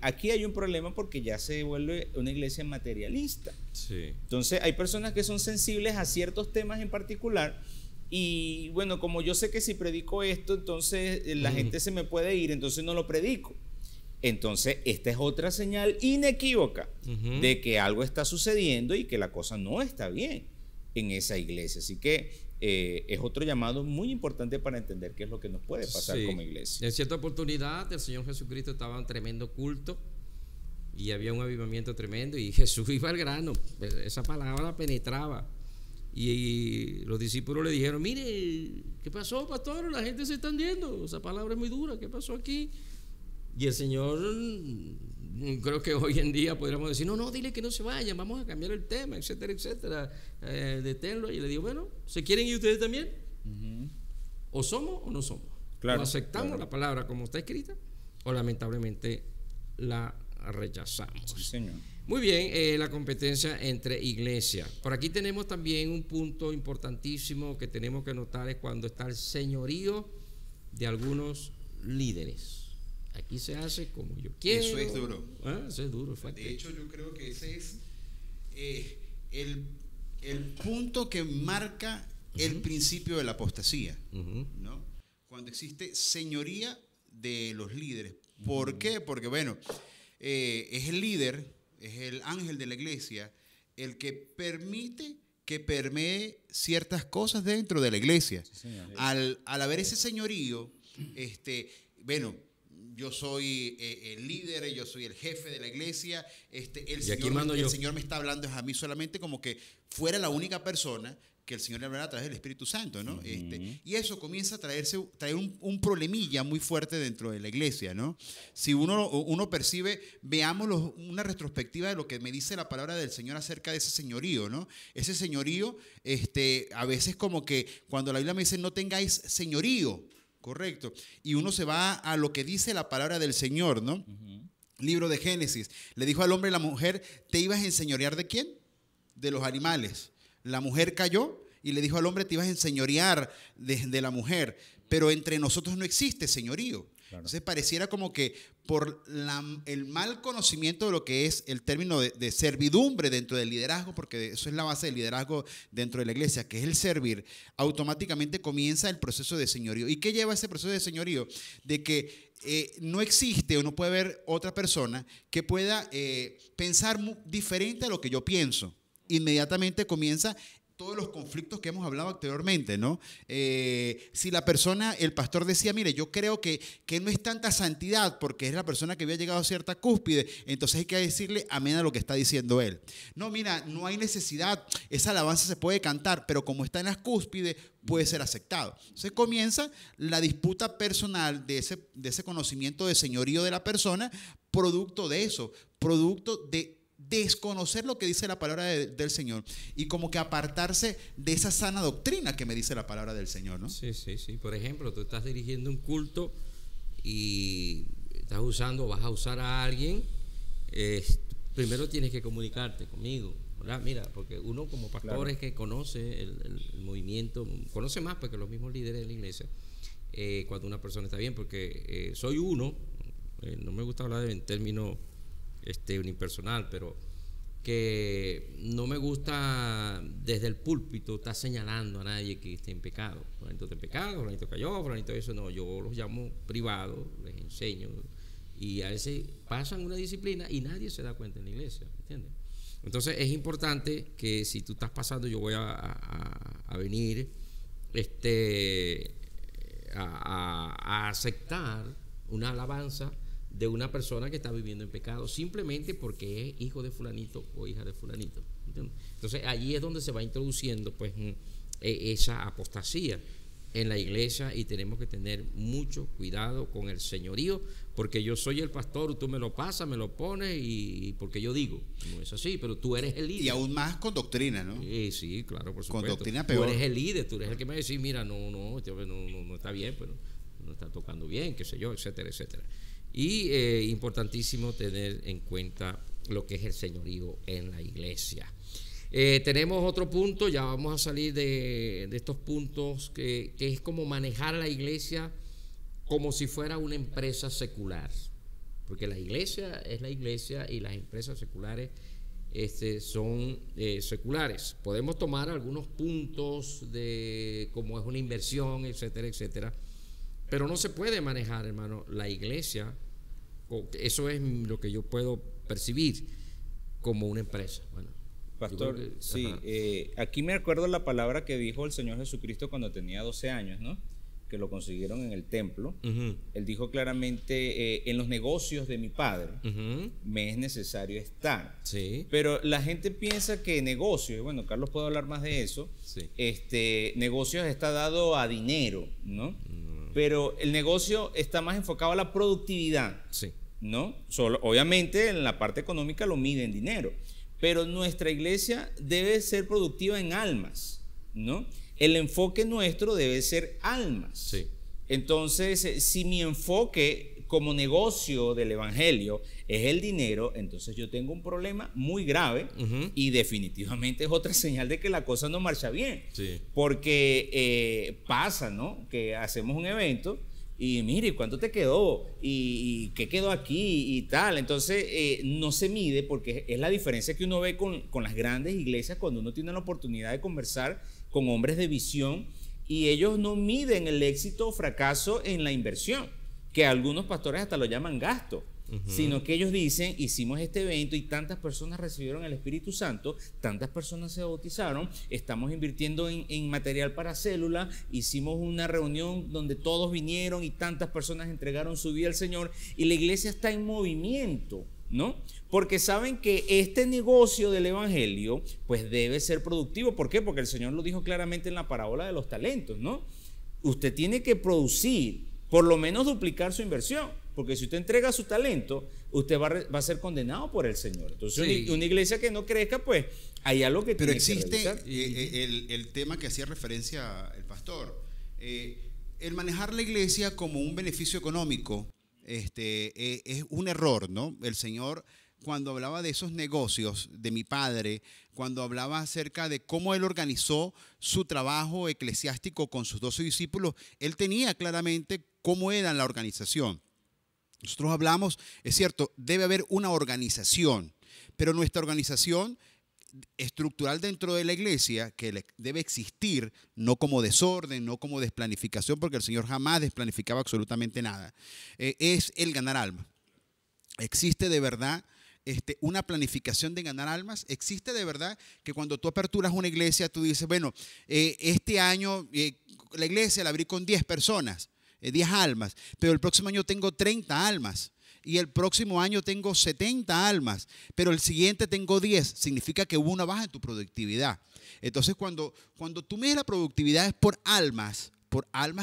aquí hay un problema porque ya se vuelve una iglesia materialista. Sí. Entonces hay personas que son sensibles a ciertos temas en particular, y bueno, como yo sé que si predico esto, entonces la gente se me puede ir, entonces no lo predico. Entonces esta es otra señal inequívoca de que algo está sucediendo y que la cosa no está bien en esa iglesia. Así que es otro llamado muy importante para entender qué es lo que nos puede pasar como iglesia. En cierta oportunidad el Señor Jesucristo estaba en tremendo culto y había un avivamiento tremendo, y Jesús iba al grano, esa palabra penetraba, y los discípulos le dijeron: mire, ¿qué pasó, pastor? La gente se está yendo, esa palabra es muy dura, ¿qué pasó aquí? Y el Señor, creo que hoy en día podríamos decir: no, dile que no se vayan, vamos a cambiar el tema, etcétera, etcétera, deténlo. Y le digo: bueno, ¿se quieren ir ustedes también? O somos o no somos. Claro, o aceptamos la palabra como está escrita, o lamentablemente la rechazamos. Sí, señor. Muy bien, la competencia entre iglesias. Por aquí tenemos también un punto importantísimo que tenemos que notar, es cuando está el señorío de algunos líderes. Aquí se hace como yo quiero. Eso es duro. Eso es duro, fuerte. De hecho, yo creo que ese es el punto que marca el principio de la apostasía, ¿no? Cuando existe señoría de los líderes. ¿Por qué? Porque, bueno, es el líder, es el ángel de la iglesia, el que permite que permee ciertas cosas dentro de la iglesia. Sí, al haber ese señorío, bueno, yo soy el líder, yo soy el jefe de la iglesia, el Señor me está hablando a mí solamente como que fuera la única persona que el Señor le hablará a través del Espíritu Santo, ¿no? Y eso comienza a traer un problemilla muy fuerte dentro de la iglesia, ¿no? Si uno percibe, veámoslo, una retrospectiva de lo que me dice la palabra del Señor acerca de ese señorío, ¿no? Ese señorío, a veces como que cuando la Biblia me dice: no tengáis señorío, correcto, y uno se va a lo que dice la palabra del Señor, ¿no? Libro de Génesis, le dijo al hombre y la mujer: ¿te ibas a enseñorear de quién? De los animales. La mujer cayó y le dijo al hombre: te ibas a enseñorear de la mujer, pero entre nosotros no existe señorío. Claro. Entonces pareciera como que por el mal conocimiento de lo que es el término de servidumbre dentro del liderazgo, porque eso es la base del liderazgo dentro de la iglesia, que es el servir, automáticamente comienza el proceso de señorío. ¿Y qué lleva ese proceso de señorío? De que no existe o no puede haber otra persona que pueda pensar diferente a lo que yo pienso. Inmediatamente comienza todos los conflictos que hemos hablado anteriormente, ¿no? Si la persona, el pastor decía: mire, yo creo que no es tanta santidad porque es la persona que había llegado a cierta cúspide, entonces hay que decirle amén a lo que está diciendo él. No, mira, no hay necesidad, esa alabanza se puede cantar, pero como está en las cúspides, puede ser aceptado. Entonces comienza la disputa personal de ese conocimiento de señorío de la persona, producto de eso, producto de desconocer lo que dice la palabra del Señor y como que apartarse de esa sana doctrina que me dice la palabra del Señor, ¿no? Sí. Por ejemplo, tú estás dirigiendo un culto y vas a usar a alguien, primero tienes que comunicarte conmigo, ¿verdad? Mira, porque uno como pastor es que conoce el movimiento, conoce más porque los mismos líderes de la iglesia, cuando una persona está bien, porque soy uno, no me gusta hablar en términos unipersonal, pero que no me gusta desde el púlpito estar señalando a nadie que esté en pecado. Fulanito está en pecado, fulanito cayó, fulanito eso. No, yo los llamo privados, les enseño, y a veces pasan una disciplina y nadie se da cuenta en la iglesia, ¿entiendes? Entonces es importante que si tú estás pasando, yo voy a venir a aceptar una alabanza de una persona que está viviendo en pecado simplemente porque es hijo de fulanito o hija de fulanito, ¿entiendes? Entonces allí es donde se va introduciendo pues esa apostasía en la iglesia, y tenemos que tener mucho cuidado con el señorío, porque yo soy el pastor, tú me lo pasas, me lo pones y porque yo digo, no es así, pero tú eres el líder. Y aún más con doctrina, ¿no? Sí, claro, por supuesto. Con doctrina peor. Tú eres el líder, tú eres el que me va a decir: mira, no está bien, pero no está tocando bien, qué sé yo, etcétera, etcétera. Y importantísimo tener en cuenta lo que es el señorío en la iglesia. Tenemos otro punto, ya vamos a salir de estos puntos, que es como manejar la iglesia como si fuera una empresa secular. Porque la iglesia es la iglesia y las empresas seculares son seculares. Podemos tomar algunos puntos de cómo es una inversión, etcétera, etcétera. Pero no se puede manejar, hermano, la iglesia, eso es lo que yo puedo percibir, como una empresa. Bueno, Pastor, sí, aquí me acuerdo la palabra que dijo el Señor Jesucristo cuando tenía 12 años, ¿no? Que lo consiguieron en el templo. Él dijo claramente, en los negocios de mi Padre me es necesario estar. Sí. Pero la gente piensa que negocios, y bueno, Carlos puede hablar más de eso, Sí. Negocios está dado a dinero, ¿no? Pero el negocio está más enfocado a la productividad, Sí. ¿no? Solo, obviamente en la parte económica lo mide en dinero, pero nuestra iglesia debe ser productiva en almas, ¿no? El enfoque nuestro debe ser almas. Sí. Entonces, si mi enfoque como negocio del evangelio es el dinero, entonces yo tengo un problema muy grave y definitivamente es otra señal de que la cosa no marcha bien. Sí. Porque pasa, ¿no? Que hacemos un evento y mire, ¿cuánto te quedó? ¿Y qué quedó aquí? Y tal. Entonces, no se mide, porque es la diferencia que uno ve con las grandes iglesias cuando uno tiene la oportunidad de conversar con hombres de visión, y ellos no miden el éxito o fracaso en la inversión, que algunos pastores hasta lo llaman gasto, sino que ellos dicen, hicimos este evento y tantas personas recibieron el Espíritu Santo, tantas personas se bautizaron, estamos invirtiendo en material para célula, hicimos una reunión donde todos vinieron y tantas personas entregaron su vida al Señor, y la iglesia está en movimiento, ¿no? Porque saben que este negocio del evangelio pues debe ser productivo. ¿Por qué? Porque el Señor lo dijo claramente en la parábola de los talentos, ¿no? Usted tiene que producir, por lo menos duplicar su inversión, porque si usted entrega su talento, usted va a ser condenado por el Señor. Entonces, sí, una iglesia que no crezca, pues hay algo que pero tiene que revisar. el tema que hacía referencia el pastor, el manejar la iglesia como un beneficio económico, es un error, ¿no? El Señor, cuando hablaba de esos negocios de mi Padre, cuando hablaba acerca de cómo Él organizó su trabajo eclesiástico con sus 12 discípulos, Él tenía claramente cómo era la organización. Nosotros hablamos, es cierto, debe haber una organización, pero nuestra organización estructural dentro de la iglesia, que debe existir, no como desorden, no como desplanificación, porque el Señor jamás desplanificaba absolutamente nada, es el ganar almas. ¿Existe de verdad una planificación de ganar almas? ¿Existe de verdad que cuando tú aperturas una iglesia, tú dices, bueno, este año la iglesia la abrí con 10 personas, 10 almas, pero el próximo año tengo 30 almas? Y el próximo año tengo 70 almas, pero el siguiente tengo 10. Significa que hubo una baja en tu productividad. Entonces, cuando tú mides la productividad es por almas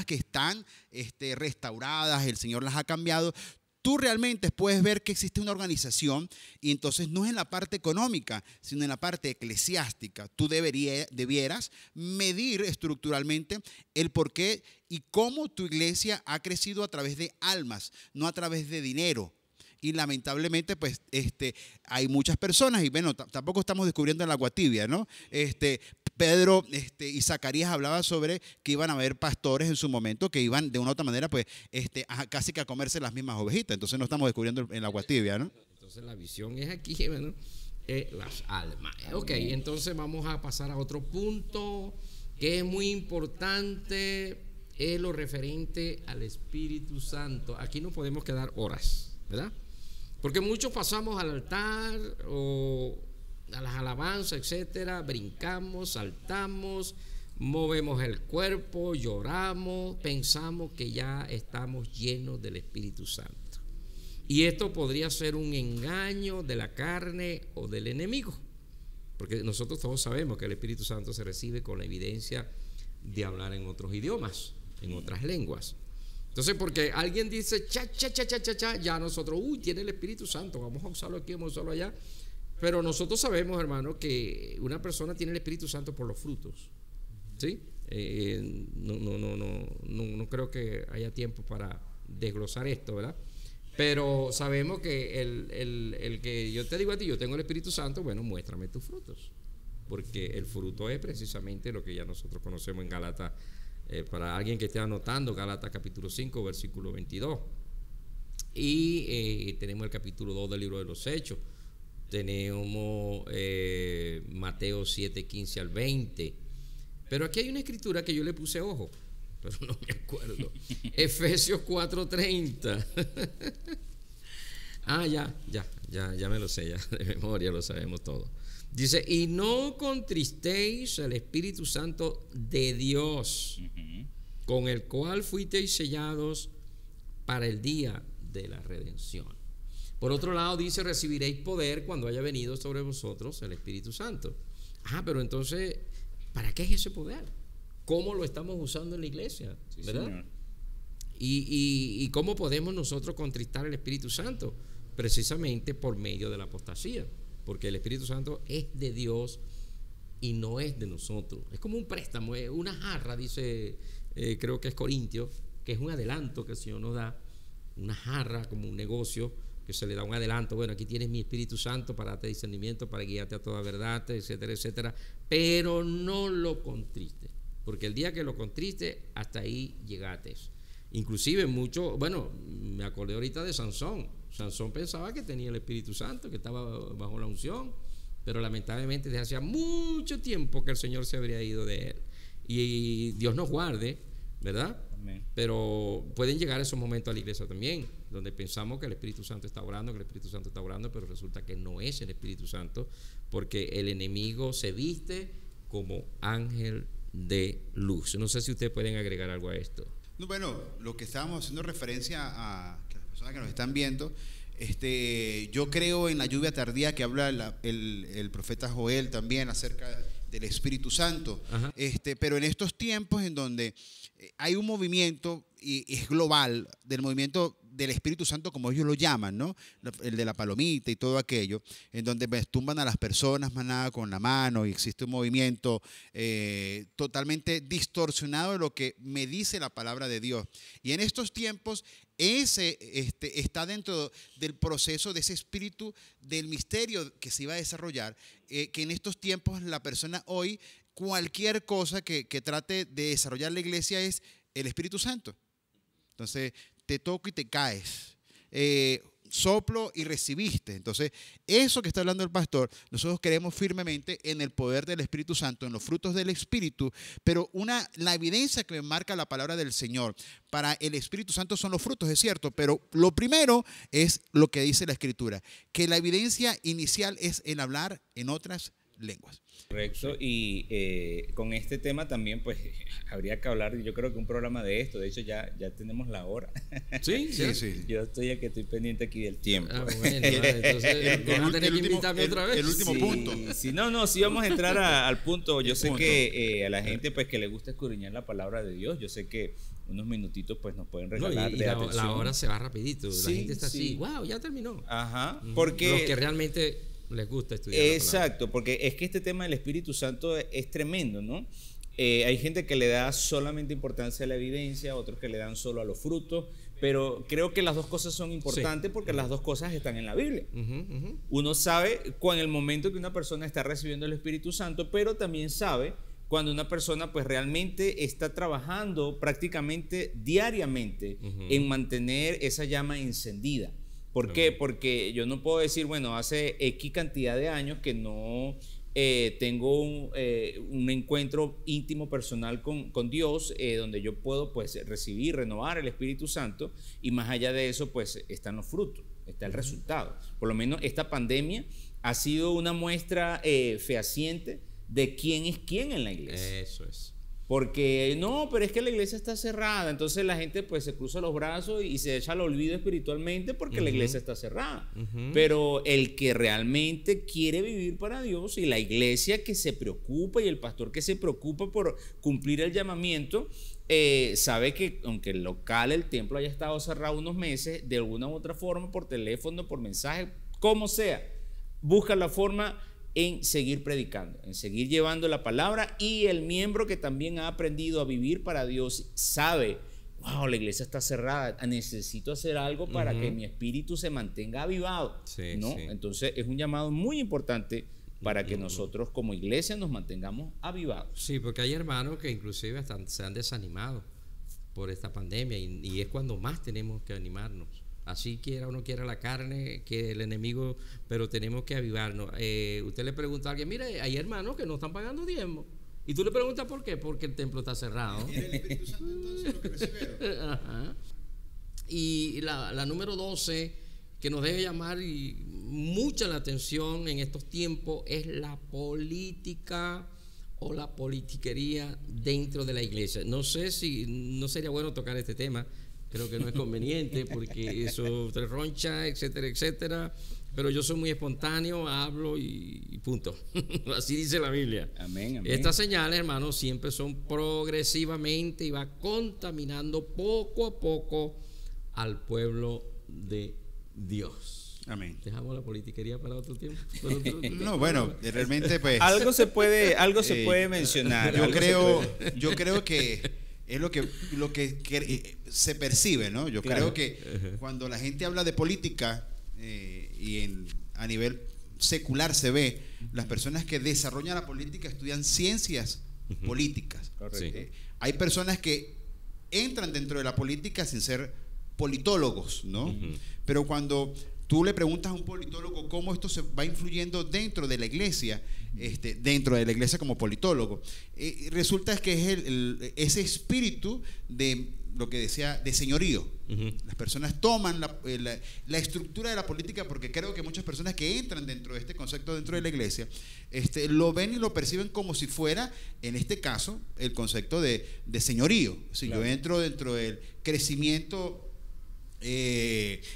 que están restauradas, el Señor las ha cambiado. Tú realmente puedes ver que existe una organización, y entonces no es en la parte económica, sino en la parte eclesiástica. Tú debieras medir estructuralmente el por qué y cómo tu iglesia ha crecido a través de almas, no a través de dinero. Y lamentablemente, pues, hay muchas personas, y bueno, tampoco estamos descubriendo el agua tibia, ¿no? Pedro y Zacarías hablaban sobre que iban a haber pastores en su momento que iban de una u otra manera, pues, casi que a comerse las mismas ovejitas. Entonces no estamos descubriendo el agua tibia, ¿no? Entonces la visión es aquí, ¿no? Las almas. Ok, entonces vamos a pasar a otro punto que es muy importante, es lo referente al Espíritu Santo. Aquí no podemos quedar horas, ¿verdad? Porque muchos pasamos al altar o a las alabanzas, etcétera, brincamos, saltamos, movemos el cuerpo, lloramos, pensamos que ya estamos llenos del Espíritu Santo. Y esto podría ser un engaño de la carne o del enemigo, porque nosotros todos sabemos que el Espíritu Santo se recibe con la evidencia de hablar en otros idiomas, en otras lenguas. Entonces, porque alguien dice ya nosotros, tiene el Espíritu Santo, vamos a usarlo aquí, vamos a usarlo allá. Pero nosotros sabemos, hermano, que una persona tiene el Espíritu Santo por los frutos, ¿sí? No creo que haya tiempo para desglosar esto, ¿verdad? Pero sabemos que el que yo te digo a ti, yo tengo el Espíritu Santo, bueno, muéstrame tus frutos. porque el fruto es precisamente lo que ya nosotros conocemos en Gálatas, para alguien que esté anotando, Gálatas capítulo 5, versículo 22. Y tenemos el capítulo 2 del libro de los Hechos, tenemos Mateo 7, 15 al 20. Pero aquí hay una escritura que yo le puse ojo, pero no me acuerdo. Efesios 4:30. Ya me lo sé, ya de memoria lo sabemos todo. Dice, y no contristéis el Espíritu Santo de Dios, con el cual fuisteis sellados para el día de la redención. Por otro lado dice, recibiréis poder cuando haya venido sobre vosotros el Espíritu Santo. Pero entonces, ¿para qué es ese poder? ¿Cómo lo estamos usando en la iglesia? Sí, ¿verdad? Señor. ¿Y cómo podemos nosotros contristar el Espíritu Santo? Precisamente por medio de la apostasía, porque el Espíritu Santo es de Dios y no es de nosotros. Es como un préstamo, es una jarra, dice, creo que es Corintios, que es un adelanto que el Señor nos da, una jarra como un negocio, que se le da un adelanto. Bueno, aquí tienes mi Espíritu Santo para darte discernimiento, para guiarte a toda verdad, etcétera, etcétera, pero no lo contristes, porque el día que lo contristes, hasta ahí llegaste. Inclusive mucho, bueno, me acordé ahorita de Sansón. Sansón pensaba que tenía el Espíritu Santo, que estaba bajo la unción, pero lamentablemente desde hacía mucho tiempo que el Señor se habría ido de él. Y Dios nos guarde, ¿verdad? Amén. Pero pueden llegar esos momentos a la iglesia también, donde pensamos que el Espíritu Santo está orando, pero resulta que no es el Espíritu Santo, porque el enemigo se viste como ángel de luz. No sé si ustedes pueden agregar algo a esto. No, bueno, lo que estábamos haciendo referencia a que las personas que nos están viendo, yo creo en la lluvia tardía que habla el profeta Joel también acerca del Espíritu Santo. Pero en estos tiempos en donde hay un movimiento, y es global, del movimiento del Espíritu Santo, como ellos lo llaman, ¿no? El de la palomita y todo aquello, en donde tumban a las personas más nada con la mano, y existe un movimiento totalmente distorsionado de lo que me dice la palabra de Dios. Y en estos tiempos ese está dentro del proceso de ese espíritu del misterio que se iba a desarrollar, que en estos tiempos la persona hoy, cualquier cosa que trate de desarrollar la iglesia es el Espíritu Santo. Entonces te toco y te caes, soplo y recibiste. Entonces eso que está hablando el pastor, nosotros creemos firmemente en el poder del Espíritu Santo, en los frutos del Espíritu, pero la evidencia que marca la palabra del Señor para el Espíritu Santo son los frutos, es cierto, pero lo primero es lo que dice la Escritura, que la evidencia inicial es el hablar en otras lenguas. Correcto, y con este tema también pues habría que hablar, yo creo que un programa de esto, de hecho ya tenemos la hora. Sí. Yo estoy pendiente aquí del tiempo. Bueno, entonces van a tener que invitarme otra vez. El último punto. Sí, sí vamos a entrar al punto. Yo sé que a la gente pues que le gusta escudriñar la palabra de Dios, yo sé que unos minutitos pues nos pueden regalar de atención. La hora se va rapidito, la gente está así, wow, ya terminó. Porque los que realmente les gusta estudiar. Exacto, porque es que este tema del Espíritu Santo es tremendo, ¿no? Hay gente que le da solamente importancia a la evidencia, otros que le dan solo a los frutos, pero creo que las dos cosas son importantes porque las dos cosas están en la Biblia. Uno sabe cuando el momento que una persona está recibiendo el Espíritu Santo, pero también sabe cuando una persona pues realmente está trabajando prácticamente diariamente en mantener esa llama encendida. ¿Por qué? Porque yo no puedo decir, bueno, hace X cantidad de años que no tengo un encuentro íntimo personal con Dios, donde yo puedo pues recibir, renovar el Espíritu Santo, y más allá de eso pues están los frutos, está el resultado. Por lo menos esta pandemia ha sido una muestra fehaciente de quién es quién en la iglesia. Eso es. Porque no, pero es que la iglesia está cerrada, entonces la gente pues se cruza los brazos y se echa al olvido espiritualmente porque la iglesia está cerrada. Pero el que realmente quiere vivir para Dios, y la iglesia que se preocupa y el pastor que se preocupa por cumplir el llamamiento, sabe que aunque el local, el templo haya estado cerrado unos meses, de alguna u otra forma, por teléfono, por mensaje, como sea, busca la forma en seguir predicando, en seguir llevando la palabra, y el miembro que también ha aprendido a vivir para Dios sabe, wow, la iglesia está cerrada, necesito hacer algo para que mi espíritu se mantenga avivado, ¿no? Entonces es un llamado muy importante para que nosotros como iglesia nos mantengamos avivados. Sí, porque hay hermanos que inclusive se han desanimado por esta pandemia y es cuando más tenemos que animarnos. Así quiera o no quiera la carne, que el enemigo, pero tenemos que avivarnos. Usted le pregunta a alguien, mire, hay hermanos que no están pagando diezmo. Y tú le preguntas por qué, porque el templo está cerrado. ¿Era el Espíritu Santo entonces lo que recibieron? Ajá. Y la número 12, que nos debe llamar mucha la atención en estos tiempos, es la política o la politiquería dentro de la iglesia. No sé si no sería bueno tocar este tema. Creo que no es conveniente porque eso te roncha, etcétera, etcétera. Pero yo soy muy espontáneo, hablo y punto. Así dice la Biblia. Amén, amén. Estas señales, hermanos, siempre son progresivamente y va contaminando poco a poco al pueblo de Dios. Amén. Dejamos la politiquería para otro tiempo. No, bueno, realmente pues Algo se puede mencionar. Yo creo que es lo que se percibe, ¿no? Yo creo que cuando la gente habla de política a nivel secular se ve, las personas que desarrollan la política estudian ciencias políticas. Hay personas que entran dentro de la política sin ser politólogos, ¿no? Pero cuando tú le preguntas a un politólogo cómo esto se va influyendo dentro de la iglesia, como politólogo, resulta que es ese espíritu de lo que decía de señorío. Las personas toman la estructura de la política, porque creo que muchas personas que entran dentro de este concepto dentro de la iglesia lo ven y lo perciben como si fuera, en este caso, el concepto de señorío. Si yo entro dentro del crecimiento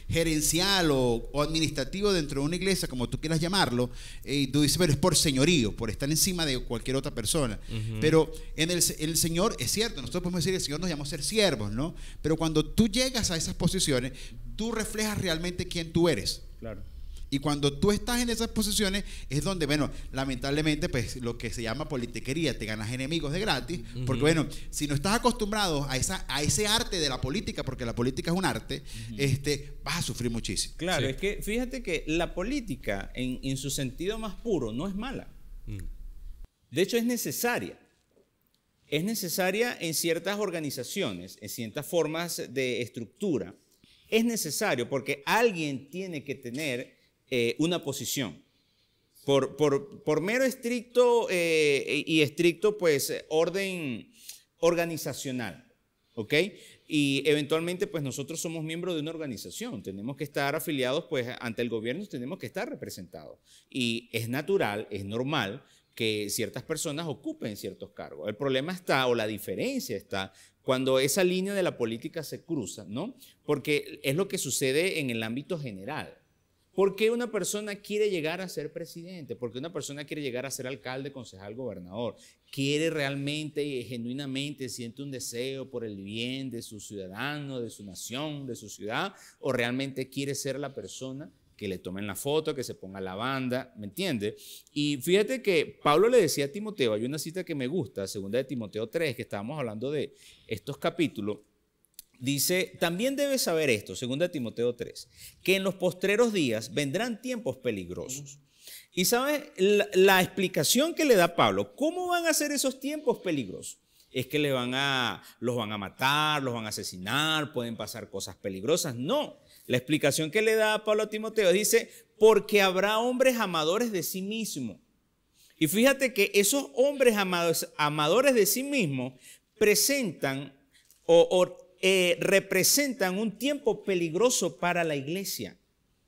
gerencial o administrativo dentro de una iglesia, como tú quieras llamarlo, y tú dices, pero es por señorío, por estar encima de cualquier otra persona. Pero en el Señor, es cierto, nosotros podemos decir, el Señor nos llamó a ser siervos, ¿no? Pero cuando tú llegas a esas posiciones, tú reflejas realmente quién tú eres. Claro. Y cuando tú estás en esas posiciones es donde, bueno, lamentablemente, pues lo que se llama politiquería, te ganas enemigos de gratis, porque bueno, si no estás acostumbrado a ese arte de la política, porque la política es un arte, vas a sufrir muchísimo. Claro, es que fíjate que la política en su sentido más puro no es mala. De hecho es necesaria. Es necesaria en ciertas organizaciones, en ciertas formas de estructura. Es necesario porque alguien tiene que tener una posición. Por mero estricto y estricto pues orden organizacional, ¿ok? Y eventualmente pues nosotros somos miembros de una organización, tenemos que estar afiliados pues ante el gobierno, tenemos que estar representados. Y es natural, es normal que ciertas personas ocupen ciertos cargos. El problema está, o la diferencia está, cuando esa línea de la política se cruza, ¿no? Porque es lo que sucede en el ámbito general. ¿Por qué una persona quiere llegar a ser presidente? ¿Por qué una persona quiere llegar a ser alcalde, concejal, gobernador? ¿Quiere realmente y genuinamente, siente un deseo por el bien de su ciudadano, de su nación, de su ciudad? ¿O realmente quiere ser la persona que le tomen la foto, que se ponga la banda? ¿Me entiende? Y fíjate que Pablo le decía a Timoteo, hay una cita que me gusta, 2 de Timoteo 3, que estábamos hablando de estos capítulos. Dice, también debes saber esto, 2 de Timoteo 3, que en los postreros días vendrán tiempos peligrosos. Y ¿sabes? La explicación que le da Pablo, ¿cómo van a ser esos tiempos peligrosos? Es que los van a matar, los van a asesinar, pueden pasar cosas peligrosas. No, la explicación que le da Pablo a Timoteo dice, porque habrá hombres amadores de sí mismos. Y fíjate que esos hombres amadores de sí mismos presentan representan un tiempo peligroso para la iglesia.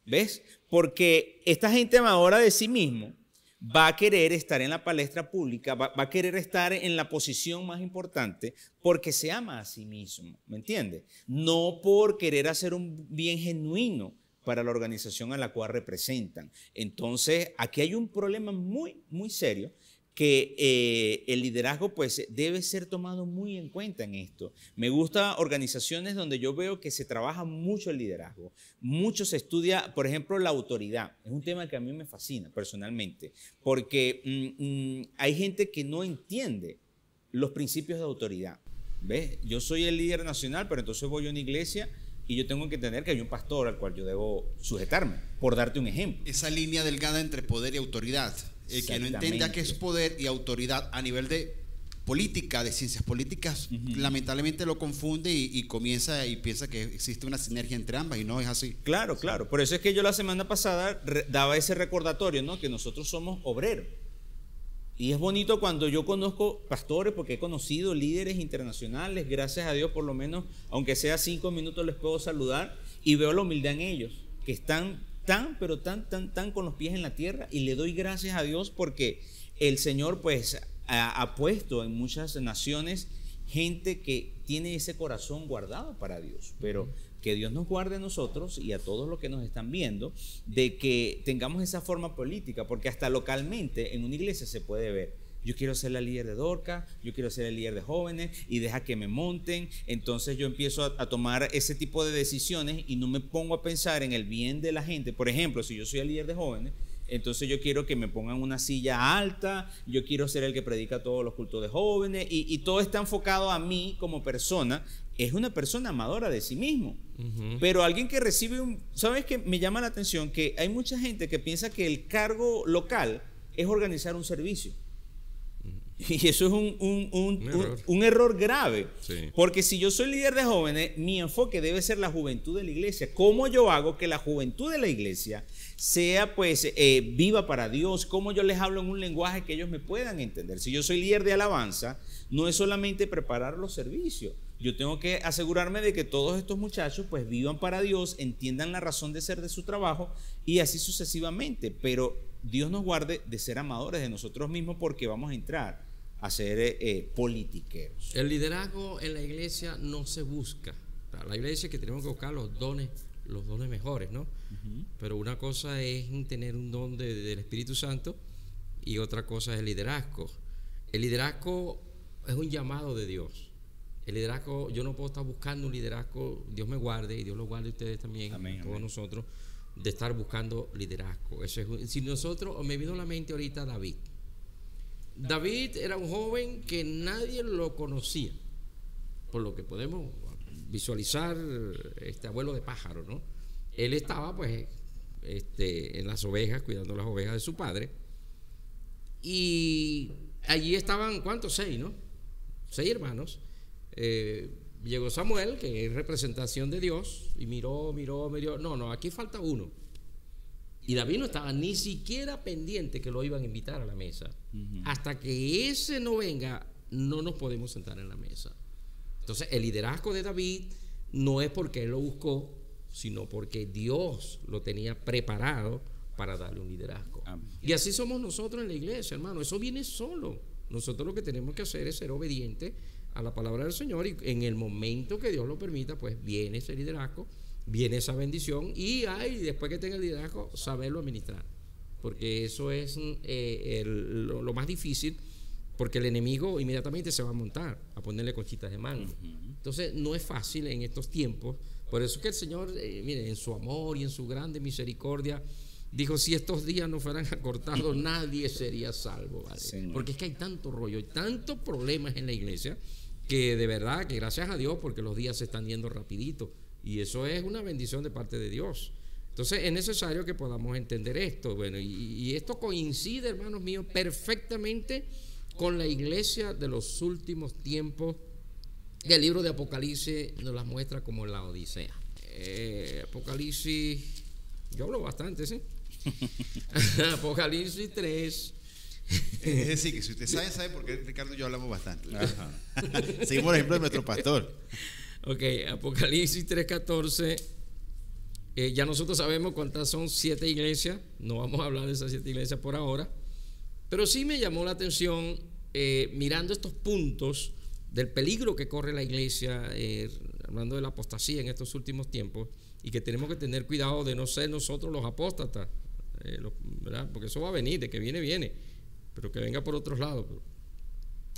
¿Ves? Porque esta gente amadora de sí mismo va a querer estar en la palestra pública, va a querer estar en la posición más importante porque se ama a sí mismo, ¿me entiendes? No por querer hacer un bien genuino para la organización a la cual representan. Entonces, aquí hay un problema muy, muy serio que el liderazgo pues debe ser tomado muy en cuenta en esto. Me gustan organizaciones donde yo veo que se trabaja mucho el liderazgo, mucho se estudia, por ejemplo, la autoridad. Es un tema que a mí me fascina personalmente, porque hay gente que no entiende los principios de autoridad. ¿Ves? Yo soy el líder nacional, pero entonces voy a una iglesia y yo tengo que entender que hay un pastor al cual yo debo sujetarme, por darte un ejemplo. Esa línea delgada entre poder y autoridad. el que no entienda qué es poder y autoridad a nivel de política, de ciencias políticas, lamentablemente lo confunde y comienza y piensa que existe una sinergia entre ambas, y no es así. Claro, claro. Por eso es que yo la semana pasada daba ese recordatorio, ¿no? Que nosotros somos obreros. Y es bonito cuando yo conozco pastores, porque he conocido líderes internacionales, gracias a Dios, por lo menos, aunque sea 5 minutos les puedo saludar, y veo la humildad en ellos, que están tan con los pies en la tierra, y le doy gracias a Dios porque el Señor pues ha puesto en muchas naciones gente que tiene ese corazón guardado para Dios. Pero que Dios nos guarde a nosotros y a todos los que nos están viendo de que tengamos esa forma política, porque hasta localmente en una iglesia se puede ver: yo quiero ser la líder de Dorca, yo quiero ser el líder de jóvenes y deja que me monten. Entonces yo empiezo a tomar ese tipo de decisiones y no me pongo a pensar en el bien de la gente. Por ejemplo, si yo soy el líder de jóvenes, entonces yo quiero que me pongan una silla alta, yo quiero ser el que predica todos los cultos de jóvenes, y todo está enfocado a mí como persona. Es una persona amadora de sí mismo. Pero alguien que recibe ¿sabes qué? Me llama la atención que hay mucha gente que piensa que el cargo local es organizar un servicio. Y eso es un error grave. Sí. Porque si yo soy líder de jóvenes, mi enfoque debe ser la juventud de la iglesia. ¿Cómo yo hago que la juventud de la iglesia sea pues viva para Dios? ¿Cómo yo les hablo en un lenguaje que ellos me puedan entender? Si yo soy líder de alabanza, no es solamente preparar los servicios. Yo tengo que asegurarme de que todos estos muchachos pues vivan para Dios, entiendan la razón de ser de su trabajo y así sucesivamente. Pero Dios nos guarde de ser amadores de nosotros mismos, porque vamos a entrar a ser politiqueros. El liderazgo en la iglesia no se busca. La iglesia, que tenemos que buscar los dones mejores, ¿no? Pero una cosa es tener un don del Espíritu Santo y otra cosa es el liderazgo. El liderazgo es un llamado de Dios. El liderazgo, yo no puedo estar buscando un liderazgo, Dios me guarde y Dios los guarde a ustedes también, amén, todos amén. Nosotros, de estar buscando liderazgo. Eso es, si nosotros, me vino a la mente ahorita David. David era un joven que nadie lo conocía, por lo que podemos visualizar, abuelo de pájaro, ¿no? Él estaba pues en las ovejas, cuidando las ovejas de su padre, y allí estaban, ¿cuántos? 6, ¿no? 6 hermanos. Llegó Samuel, que es representación de Dios, y miró, no, aquí falta uno. Y David no estaba ni siquiera pendiente que lo iban a invitar a la mesa. Hasta que ese no venga, no nos podemos sentar en la mesa. Entonces el liderazgo de David no es porque él lo buscó, sino porque Dios lo tenía preparado para darle un liderazgo. Y así somos nosotros en la iglesia, hermano. Eso viene solo. Nosotros lo que tenemos que hacer es ser obedientes a la palabra del Señor, y en el momento que Dios lo permita, pues viene ese liderazgo, viene esa bendición, y después que tenga el liderazgo, saberlo administrar, porque eso es lo más difícil, porque el enemigo inmediatamente se va a montar a ponerle conchitas de mano. Entonces no es fácil en estos tiempos. Por eso es que el Señor, mire, en su amor y en su grande misericordia, dijo: si estos días no fueran acortados, nadie sería salvo, ¿vale? Porque es que hay tanto rollo, hay tantos problemas en la iglesia, que de verdad que gracias a Dios, porque los días se están yendo rapidito, y eso es una bendición de parte de Dios. Entonces es necesario que podamos entender esto. Bueno, y esto coincide, hermanos míos, perfectamente con la iglesia de los últimos tiempos. El libro de Apocalipsis nos las muestra como la Odisea. Apocalipsis, yo hablo bastante, ¿sí? Apocalipsis 3. Es decir, que si usted sabe porque Ricardo y yo hablamos bastante. Seguimos el ejemplo de nuestro pastor. Ok, Apocalipsis 3:14. Ya nosotros sabemos cuántas son 7 iglesias. No vamos a hablar de esas 7 iglesias por ahora, pero sí me llamó la atención, mirando estos puntos del peligro que corre la iglesia, hablando de la apostasía en estos últimos tiempos, y que tenemos que tener cuidado de no ser nosotros los apóstatas, ¿verdad? Porque eso va a venir, de que viene, pero que venga por otros lados.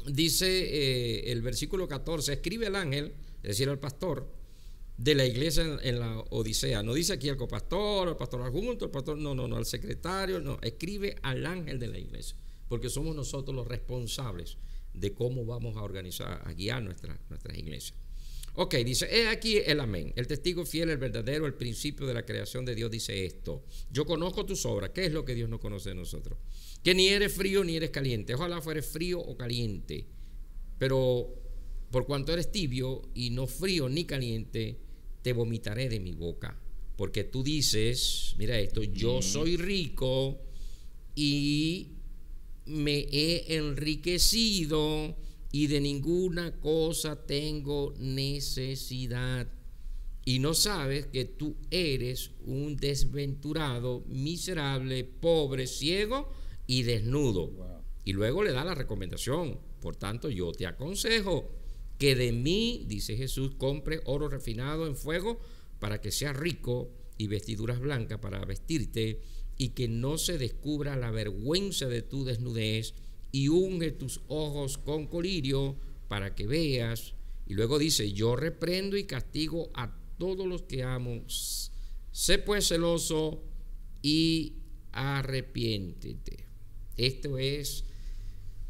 Dice el versículo 14: escribe el ángel, es decir, al pastor de la iglesia en la Odisea. No dice aquí al copastor, al pastor adjunto, al pastor, no, al secretario, no, escribe al ángel de la iglesia, porque somos nosotros los responsables de cómo vamos a organizar, a guiar nuestras iglesias. Ok, dice, he aquí el amén, el testigo fiel, el verdadero, el principio de la creación de Dios dice esto: yo conozco tus obras. ¿Qué es lo que Dios no conoce de nosotros? Que ni eres frío ni eres caliente. Ojalá fueres frío o caliente, pero por cuanto eres tibio y no frío ni caliente, te vomitaré de mi boca. Porque tú dices, mira esto, yo soy rico y me he enriquecido y de ninguna cosa tengo necesidad. Y no sabes que tú eres un desventurado, miserable, pobre, ciego y desnudo. Wow. Y luego le da la recomendación: por tanto, yo te aconsejo que de mí, dice Jesús, compre oro refinado en fuego para que seas rico, y vestiduras blancas para vestirte, y que no se descubra la vergüenza de tu desnudez, y unge tus ojos con colirio para que veas. Y luego dice: yo reprendo y castigo a todos los que amo. Sé pues celoso y arrepiéntete. Esto es,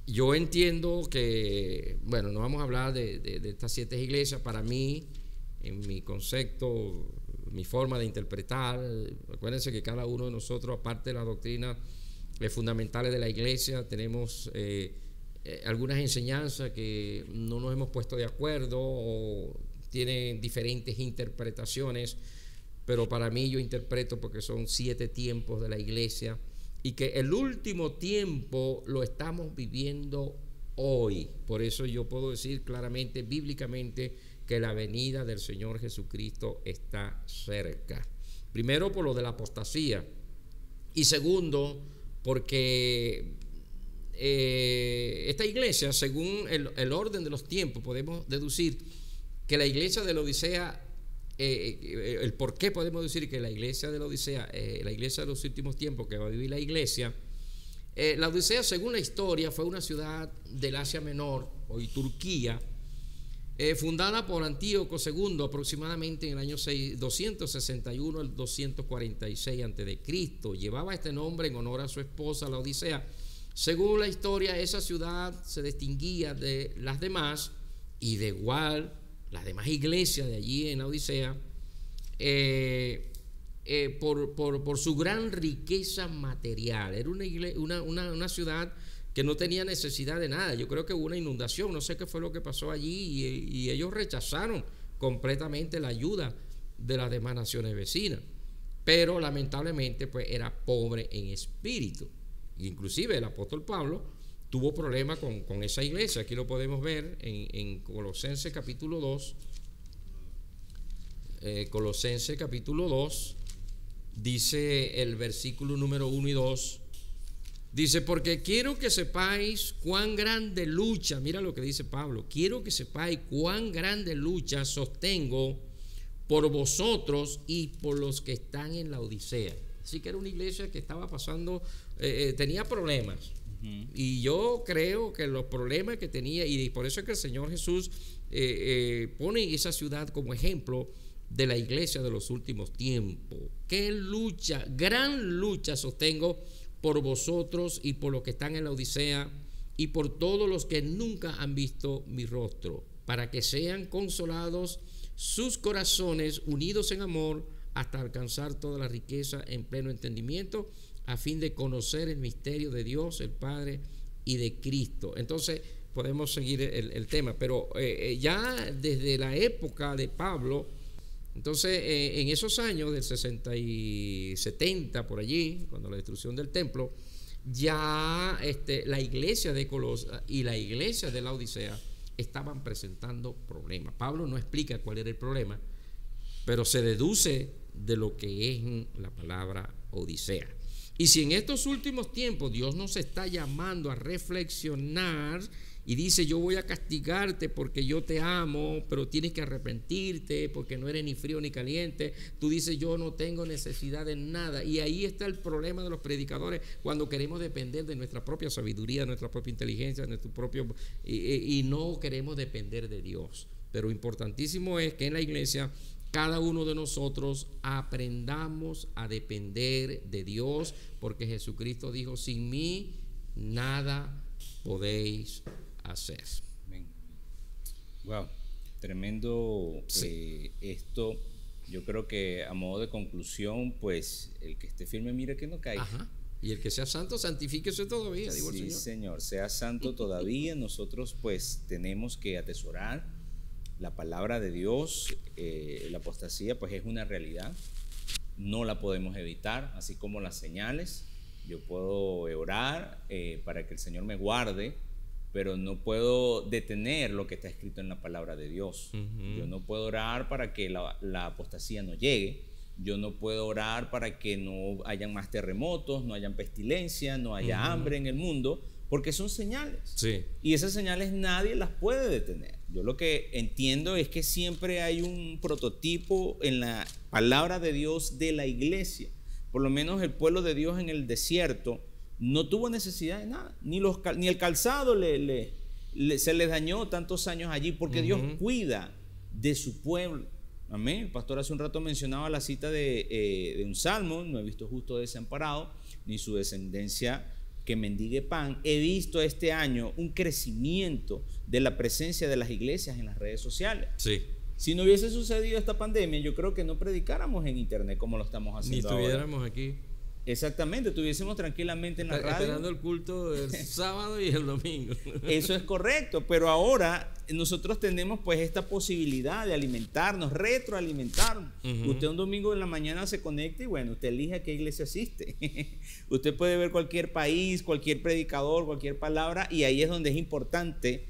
yo entiendo que, bueno, no vamos a hablar de estas 7 iglesias. Para mí, en mi concepto, mi forma de interpretar, acuérdense que cada uno de nosotros, aparte de las doctrinas fundamentales de la iglesia, tenemos algunas enseñanzas que no nos hemos puesto de acuerdo o tienen diferentes interpretaciones, pero para mí yo interpreto porque son 7 tiempos de la iglesia, y que el último tiempo lo estamos viviendo hoy. Por eso yo puedo decir claramente, bíblicamente, que la venida del Señor Jesucristo está cerca. Primero, por lo de la apostasía, y segundo, porque esta iglesia, según el orden de los tiempos, podemos deducir que la iglesia de la Odisea, el por qué podemos decir que la iglesia de la Odisea, la iglesia de los últimos tiempos que va a vivir la iglesia, la Odisea, según la historia, fue una ciudad del Asia Menor, hoy Turquía, fundada por Antíoco II aproximadamente en el año 261 al 246 a.C. Llevaba este nombre en honor a su esposa, la Odisea. Según la historia, esa ciudad se distinguía de las demás, y de igual las demás iglesias de allí en la Odisea, por su gran riqueza material. Era una ciudad que no tenía necesidad de nada. Yo creo que hubo una inundación, no sé qué fue lo que pasó allí, y ellos rechazaron completamente la ayuda de las demás naciones vecinas, pero lamentablemente pues era pobre en espíritu. Inclusive el apóstol Pablo tuvo problemas con esa iglesia. Aquí lo podemos ver en Colosenses capítulo 2. Colosenses capítulo 2, dice el versículo número 1 y 2, dice: porque quiero que sepáis cuán grande lucha, mira lo que dice Pablo, quiero que sepáis cuán grande lucha sostengo por vosotros y por los que están en la Odisea. Así que era una iglesia que estaba pasando, tenía problemas. Y yo creo que los problemas que tenía, y por eso es que el Señor Jesús pone esa ciudad como ejemplo de la iglesia de los últimos tiempos. Qué lucha, gran lucha sostengo por vosotros y por los que están en la Odisea, y por todos los que nunca han visto mi rostro, para que sean consolados sus corazones, unidos en amor, hasta alcanzar toda la riqueza en pleno entendimiento, a fin de conocer el misterio de Dios el Padre y de Cristo. Entonces podemos seguir el tema, pero ya desde la época de Pablo, entonces en esos años del 60 y 70 por allí, cuando la destrucción del templo, ya la iglesia de Colosas y la iglesia de la Odisea estaban presentando problemas. Pablo no explica cuál era el problema, pero se deduce de lo que es la palabra Odisea. Y si en estos últimos tiempos Dios nos está llamando a reflexionar y dice: yo voy a castigarte porque yo te amo, pero tienes que arrepentirte porque no eres ni frío ni caliente. Tú dices: yo no tengo necesidad de nada. Y ahí está el problema de los predicadores, cuando queremos depender de nuestra propia sabiduría, de nuestra propia inteligencia, de nuestro propio, y no queremos depender de Dios. Pero importantísimo es que en la iglesia cada uno de nosotros aprendamos a depender de Dios, porque Jesucristo dijo: sin mí nada podéis hacer. Amén. Wow. Tremendo Sí. esto. Yo creo que a modo de conclusión, pues el que esté firme, mire que no caiga. Ajá. Y el que sea santo, santifíquese todavía, digo el Sí, Señor. Señor, sea santo todavía. Nosotros pues tenemos que atesorar la palabra de Dios. La apostasía pues es una realidad, no la podemos evitar, así como las señales. Yo puedo orar para que el Señor me guarde, pero no puedo detener lo que está escrito en la palabra de Dios. Yo no puedo orar para que la apostasía no llegue. Yo no puedo orar para que no hayan más terremotos, no hayan pestilencia, no haya hambre en el mundo, porque son señales. Sí. Y esas señales nadie las puede detener. Yo lo que entiendo es que siempre hay un prototipo en la palabra de Dios de la iglesia. Por lo menos el pueblo de Dios en el desierto no tuvo necesidad de nada, ni el calzado se les dañó tantos años allí, porque Dios cuida de su pueblo. Amén. El pastor hace un rato mencionaba la cita de un salmo: no he visto justo desamparado, ni su descendencia que mendigue pan. He visto este año un crecimiento de la presencia de las iglesias en las redes sociales. Sí. Si no hubiese sucedido esta pandemia, yo creo que no predicáramos en internet como lo estamos Ni haciendo ahora. estuviéramos aquí. Exactamente, estuviésemos tranquilamente en la radio. Esperando el culto del sábado y el domingo. Eso es correcto, pero ahora nosotros tenemos pues esta posibilidad de alimentarnos, retroalimentarnos. Usted un domingo en la mañana se conecta y bueno, usted elige a qué iglesia asiste. Usted puede ver cualquier país, cualquier predicador, cualquier palabra, y ahí es donde es importante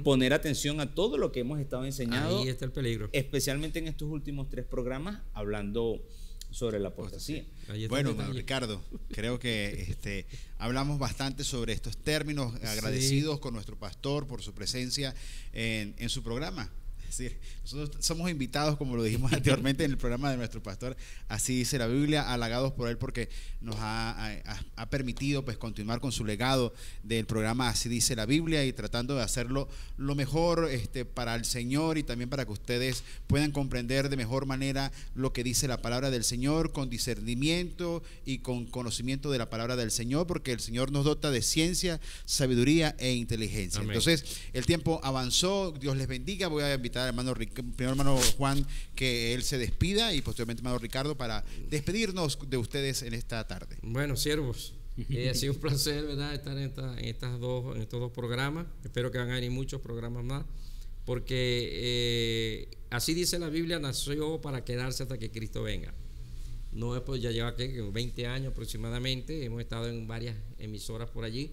poner atención a todo lo que hemos estado enseñando. Ahí está el peligro. Especialmente en estos últimos 3 programas hablando sobre la apostasía. Bueno, hermano Ricardo, creo que hablamos bastante sobre estos términos, agradecidos con nuestro pastor por su presencia en su programa. Es decir, nosotros somos invitados, como lo dijimos anteriormente en el programa de nuestro pastor, así dice la Biblia, halagados por él porque nos ha permitido pues continuar con su legado del programa Así dice la Biblia, y tratando de hacerlo lo mejor para el Señor, y también para que ustedes puedan comprender de mejor manera lo que dice la palabra del Señor, con discernimiento y con conocimiento de la palabra del Señor, porque el Señor nos dota de ciencia, sabiduría e inteligencia. Amén. Entonces el tiempo avanzó. Dios les bendiga. Voy a invitar al primero hermano Juan que él se despida, y posteriormente hermano Ricardo, para despedirnos de ustedes en esta tarde. Bueno, siervos, ha sido un placer, ¿verdad?, estar en estos dos programas. Espero que van a venir muchos programas más, porque así dice la Biblia, nació para quedarse hasta que Cristo venga. No es, pues ya lleva 20 años aproximadamente. Hemos estado en varias emisoras por allí.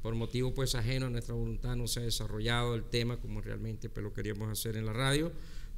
Por motivos pues ajenos a nuestra voluntad no se ha desarrollado el tema como realmente pues lo queríamos hacer en la radio,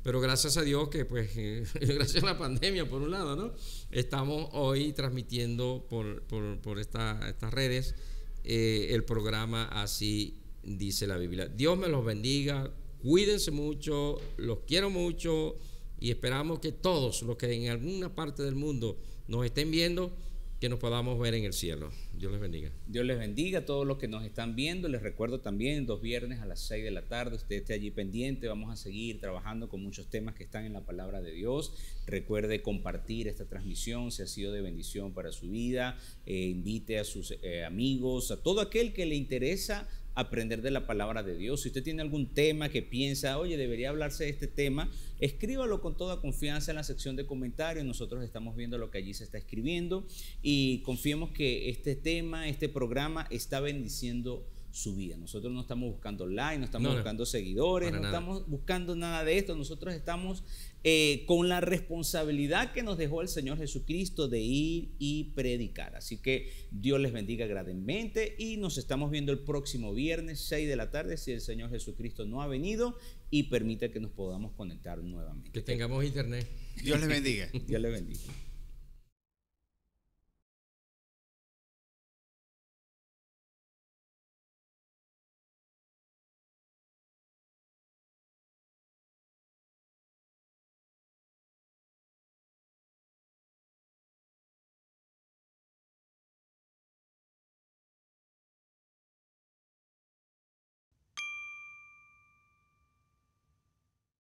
pero gracias a Dios que pues gracias a la pandemia por un lado, ¿no?, estamos hoy transmitiendo por estas redes el programa Así dice la Biblia. Dios me los bendiga, cuídense mucho, los quiero mucho, y esperamos que todos los que en alguna parte del mundo nos estén viendo, que nos podamos ver en el cielo. Dios les bendiga. Dios les bendiga a todos los que nos están viendo. Les recuerdo también, 2 viernes a las 6 de la tarde, usted esté allí pendiente. Vamos a seguir trabajando con muchos temas que están en la palabra de Dios. Recuerde compartir esta transmisión si ha sido de bendición para su vida. Invite a sus amigos, a todo aquel que le interesa aprender de la palabra de Dios. Si usted tiene algún tema que piensa, oye, debería hablarse de este tema, escríbalo con toda confianza en la sección de comentarios. Nosotros estamos viendo lo que allí se está escribiendo, y confiemos que este tema, este programa está bendiciendo su vida. Nosotros no estamos buscando likes, no estamos buscando seguidores, no estamos buscando nada de esto. Nosotros estamos con la responsabilidad que nos dejó el Señor Jesucristo de ir y predicar. Así que Dios les bendiga grandemente, y nos estamos viendo el próximo viernes 6 de la tarde, si el Señor Jesucristo no ha venido y permite que nos podamos conectar nuevamente. Que tengamos internet. Dios les bendiga. Dios les bendiga.